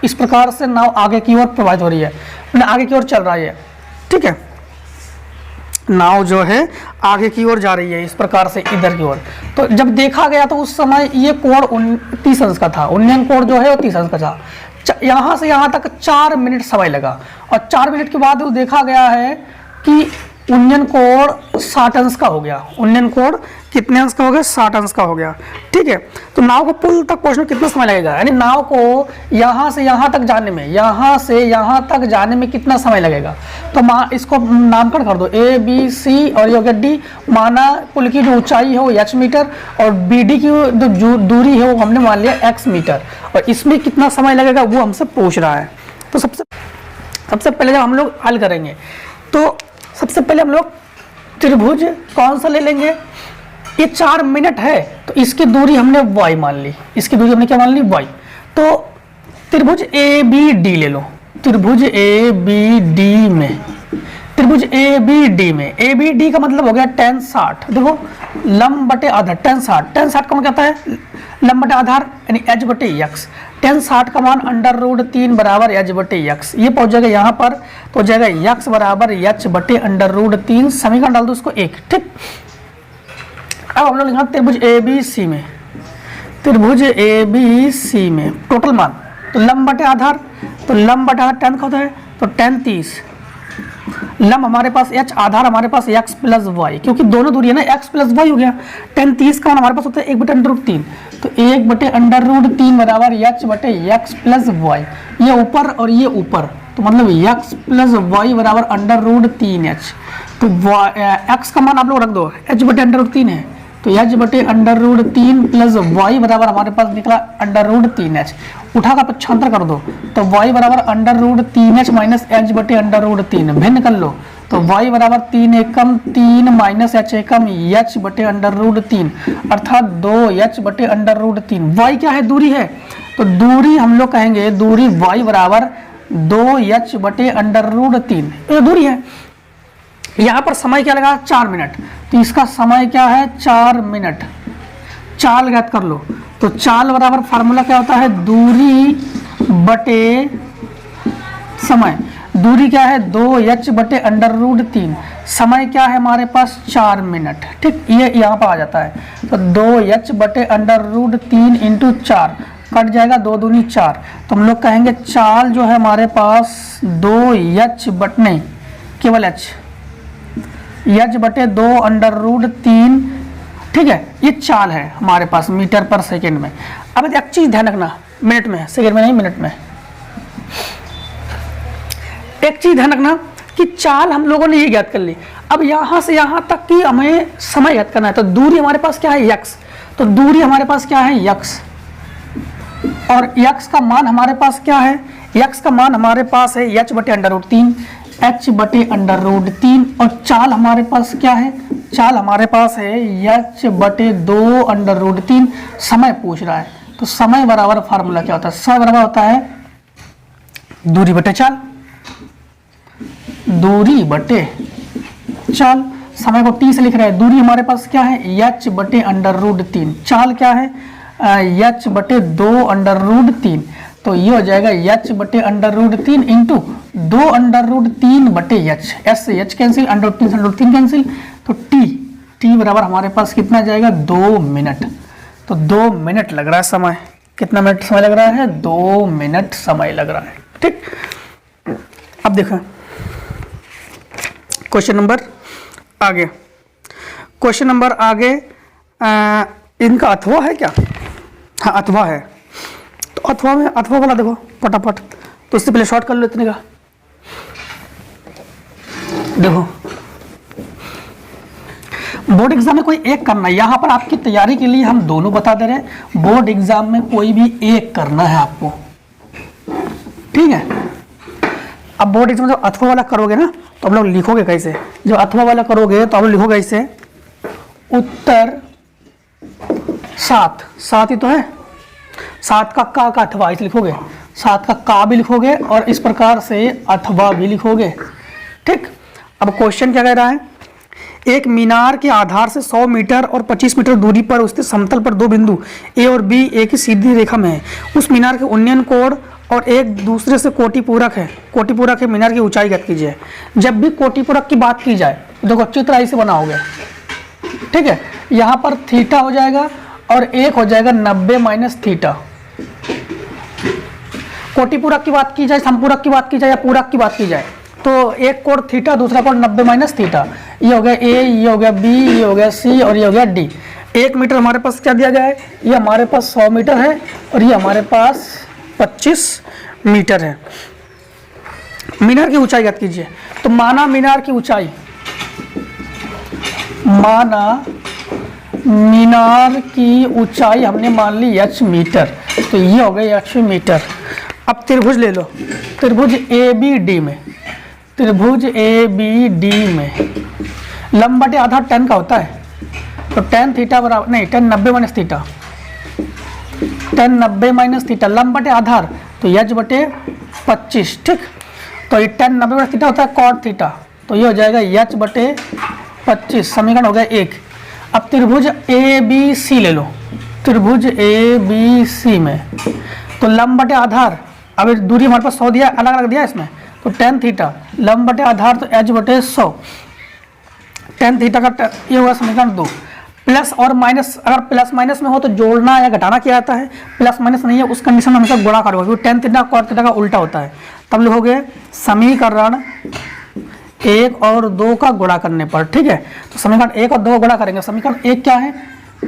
इस प्रकार से नाव आगे की ओर प्रवाहित हो रही है, आगे की ओर चल रहा है। ठीक है, नाव जो है आगे की ओर जा रही है इस प्रकार से इधर की ओर। तो जब देखा गया तो उस समय ये कोण 30 अंश का था, उन्नयन कोण जो है वो 30 अंश का था। यहाँ से यहाँ तक 4 मिनट समय लगा, और 4 मिनट के बाद वो देखा गया है कि उन्नयन कोण 60 अंश का हो गया। उन्नयन कोण कितने अंश का हो गया 60 अंश का हो गया। ठीक है, तो नाव को पुल तक पहुंचने में कितना समय लगेगा, यानी नाव को यहाँ से यहाँ तक जाने में, यहाँ से यहाँ तक जाने में कितना समय लगेगा। तो इसको नामकरण कर दो A B C और ये हो गया D। माना पुल की जो ऊंचाई है वो h मीटर और BD की जो दूरी है वो हमने मान लिया x मीटर, और इसमें कितना समय लगेगा वो हमसे पूछ रहा है। तो सबसे पहले जब हम लोग हल करेंगे तो सबसे पहले हम लोग त्रिभुज कौन सा ले लेंगे, ये 4 मिनट है तो इसकी दूरी हमने y मान ली, इसकी दूरी हमने क्या मान ली y। तो त्रिभुज ABD ले लो, त्रिभुज ABD में, त्रिभुज ABD में ABD का मतलब हो गया tan 60। देखो लंब बटे आधार tan 60, tan 60 का मतलब कहता है लंब बटे आधार यानी h बटे x। tan 60 का मान √3 बराबर h बटे x, ये पहुंच जाएगा यहाँ पर, तो हो जाएगा x बराबर h बटे √3, समीकरण डाल दो उसको 1। ठीक, अब हम लोग लिखा त्रिभुज ABC में, त्रिभुज ABC में टोटल मान, तो लंब बटे आधार, तो लंब बटे आधार tan का होता है, तो tan 30, लंब हमारे पास h, आधार हमारे पास x प्लस वाई, क्योंकि दोनों दूरी है ना x प्लस वाई हो गया। tan 30 का मान हमारे पास होता है 1 बटे √3, तो 1 बटे √3 बराबर h बटे x प्लस वाई, ये ऊपर और ये ऊपर, तो मतलब x प्लस वाई बराबर अंडर रूट 3h। तो x का मान आप लोग रख दो, h बटे अंडर रूट 3 है, तो h बटे अंडर रूट 3 प्लस y बराबर हमारे पास निकला अंडर रूट 3h। उठा का पक्षांतर कर दो, तो y बराबर under root 3h minus h बटे अंडर रूट 3, भिन्न कर लो, तो y बराबर 3 एकम 3 माइनस h एकम h बटे अंडर रूट 3, अर्थात 2h बटे अंडर रूट 3। y क्या है? दूरी है, तो दूरी हम लोग कहेंगे दूरी y बराबर 2h बटे अंडर रूट 3, ये दूरी है। यहाँ पर समय क्या लगा? 4 मिनट, तो इसका समय क्या है? 4 मिनट। चाल ज्ञात कर लो, तो चाल बराबर फार्मूला क्या होता है? दूरी बटे समय। दूरी क्या है? 2h बटे अंडर रूट 3, समय क्या है हमारे पास? 4 मिनट। ठीक, ये यहाँ पर आ जाता है, तो 2h बटे अंडर रूट 3 इंटू 4 कट जाएगा, 2 दूनी 4, तो हम लोग कहेंगे चाल जो है हमारे पास 2h बटे नहीं केवल h बटे 2 अंडर रूट 3। ठीक है, ये चाल है हमारे पास मीटर पर सेकेंड में। अब एक चीज ध्यान रखना, मिनट में, सेकेंड में नहीं, मिनट में। एक चीज ध्यान रखना कि चाल हम लोगों ने ये ज्ञात कर ली, अब यहां से यहां तक की हमें समय ज्ञात करना है, तो दूरी हमारे पास क्या है? x, तो दूरी हमारे पास क्या है? x, और x का मान हमारे पास क्या है? x का मान हमारे पास है h बटे अंडर रूट 3, h बटे अंडर रूट 3, और चाल हमारे पास क्या है? चाल हमारे पास है h बटे 2 अंडर रूट 3। समय पूछ रहा है, तो समय बराबर फार्मूला क्या होता है? समय बराबर होता है दूरी बटे चाल, दूरी बटे चाल। समय को t से लिख रहे हैं, दूरी हमारे पास क्या है? h बटे अंडर रूट 3, चाल क्या है? h बटे 2 अंडर रूट 3, तो ये हो जाएगा h बटे under root 3 into 2 under root 3 बटे h, s से h कैंसिल, अंडर रूट 3 से अंडर रूट 3 कैंसिल, तो t बराबर हमारे पास कितना जाएगा? 2 मिनट। तो 2 मिनट लग रहा है समय। कितना मिनट समय लग रहा है? 2 मिनट समय लग रहा है। ठीक, अब देखो क्वेश्चन नंबर आगे, क्वेश्चन नंबर आगे इनका अथवा है क्या? हाँ अथवा है, तो अथवा में अथवा वाला देखो फटाफट, तो इससे पहले शॉर्ट कर लो इतने का। देखो बोर्ड एग्जाम में कोई एक करना है, यहाँ पर आपकी तैयारी के लिए हम दोनों बता दे रहे हैं, बोर्ड एग्जाम में कोई भी एक करना है आपको। ठीक है, अब बोर्ड एग्जाम जब अथवा वाला करोगे ना, तो आप लोग लिखोगे कैसे? जब अथवा वाला करोगे तो आप लोग लिखोगे ऐसे, उत्तर 7, 7 ही तो है, 7 का अथवा इसे लिखोगे, 7 का भी लिखोगे और इस प्रकार से अथवा भी लिखोगे। ठीक, अब क्वेश्चन क्या कह रहा है? एक मीनार के आधार से 100 मीटर और 25 मीटर दूरी पर उसके समतल पर दो बिंदु ए और बी एक ही सीधी रेखा में है। उस मीनार के उन्नयन कोण और एक दूसरे से कोटिपूरक है। कोटिपूरक है, मीनार की ऊंचाई ज्ञात कीजिए। जब भी कोटिपूरक की बात की जाए, देखो चित्र ऐसे बना होगा। ठीक है, यहाँ पर थीटा हो जाएगा और एक हो जाएगा 90 माइनस थीटा। कोटिपूरक की बात की जाए, समपूरक की बात की जाए या पूरक की बात की जाए, तो एक कोण थीटा, दूसरा कोण 90 माइनस थीटा। ये हो गया ए, ये हो गया बी, ये हो गया सी और ये हो गया डी। 1 मीटर हमारे पास क्या दिया गया है? ये हमारे पास 100 मीटर है और ये हमारे पास 25 मीटर है। मीनार की ऊंचाई ज्ञात कीजिए। तो माना मीनार की ऊंचाई, माना मीनार की ऊंचाई हमने मान ली h मीटर, तो ये हो गया h मीटर। अब त्रिभुज ले लो, त्रिभुज ए बी डी में, त्रिभुज ए बी डी में लंब बटे आधार tan का होता है, तो tan थीटा बराबर नहीं, tan 90 minus theta, tan 90 minus theta लंब बटे आधार, तो h बटे 25। ठीक, तो ये tan 90 माइनस थीटा होता है cot थीटा, तो ये हो जाएगा h बटे 25। समीकरण हो गया 1। अब त्रिभुज ए बी सी ले लो, त्रिभुज ए बी सी में तो लंब बटे आधार, अब दूरी हमारे पास 100 दिया, अलग अलग दिया इसमें, तो tan थीटा लंब बटे आधार तो h बटे 100, tan थीटा का ये होगा समीकरण 2। प्लस और माइनस, अगर प्लस माइनस में हो तो जोड़ना या घटाना किया जाता है, प्लस माइनस नहीं है उस कंडीशन में हमेशा गुणा करोगे, क्योंकि tan थीटा cot थीटा का उल्टा होता है। तब लिखोगे समीकरण 1 और 2 का गुणा करने पर। ठीक है, तो समीकरण 1 और 2 का गुणा करेंगे। समीकरण 1 क्या है?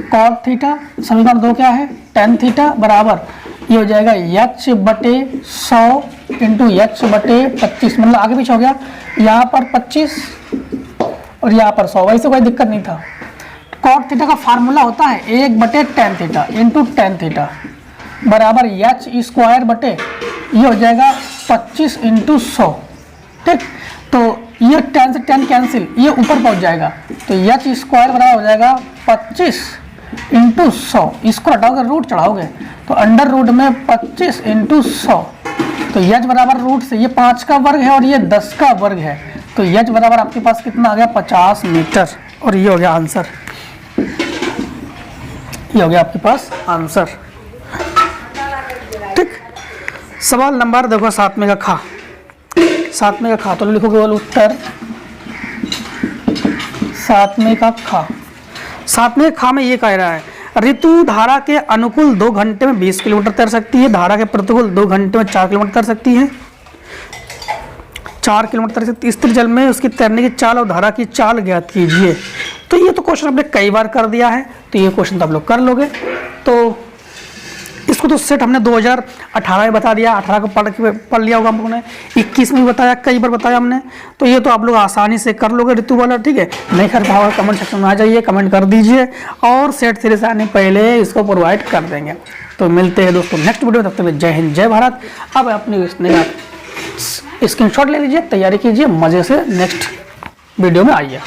cot थीटा, समीकरण 2 क्या है? tan थीटा बराबर ये हो जाएगा h बटे 100 इंटू h बटे 25, मतलब आगे पीछे हो गया, यहाँ पर 25 और यहाँ पर 100, वैसे कोई दिक्कत नहीं था। कॉट थीटा का फार्मूला होता है 1 बटे tan theta into tan theta बराबर एच स्क्वायर बटे ये हो जाएगा 25 इंटू 100, ठीक। तो ये 10 से 10 कैंसिल, ये ऊपर पहुंच जाएगा, तो एच स्क्वायर बराबर हो जाएगा 25 इंटू 100, इसको हटाओगे रूट चढ़ाओगे तो अंडर रूट में 25 इंटू 100, तो एच बराबर रूट से ये 5 का वर्ग है और ये 10 का वर्ग है, तो एच बराबर आपके पास कितना आ गया 50 मीटर, और ये हो गया आंसर, ये हो गया आपके पास आंसर, ठीक। सवाल नंबर देखो 7वें का खा, 7वें का खा तो लिखोगे बोल उत्तर 7वें का खा। 7वें खा में ये कह रहा है ऋतु धारा के अनुकूल 2 घंटे में 20 किलोमीटर तैर सकती है, धारा के प्रतिकूल 2 घंटे में 4 किलोमीटर तैर सकती है, 4 किलोमीटर तैर सकती है। स्थिर जल में उसकी तैरने की चाल और धारा की चाल ज्ञात कीजिए। तो ये तो क्वेश्चन हमने कई बार कर दिया है, तो ये क्वेश्चन तो आप लोग कर लोगे। तो इसको तो सेट हमने 2018 में बता दिया, 18 को पढ़ लिया होगा हम लोगों ने, 21 में भी बताया, कई बार बताया हमने, तो ये तो आप लोग आसानी से कर लोगे ऋतु वाला, ठीक है। नहीं कर पाओगे कमेंट सेक्शन में आ जाइए, कमेंट कर दीजिए, और सेट सीरीज से आने पहले इसको प्रोवाइड कर देंगे। तो मिलते हैं दोस्तों नेक्स्ट वीडियो में, तब तक जय हिंद जय भारत। अब अपनी स्क्रीनशॉट ले लीजिए, तैयारी कीजिए, मज़े से नेक्स्ट वीडियो में आइए।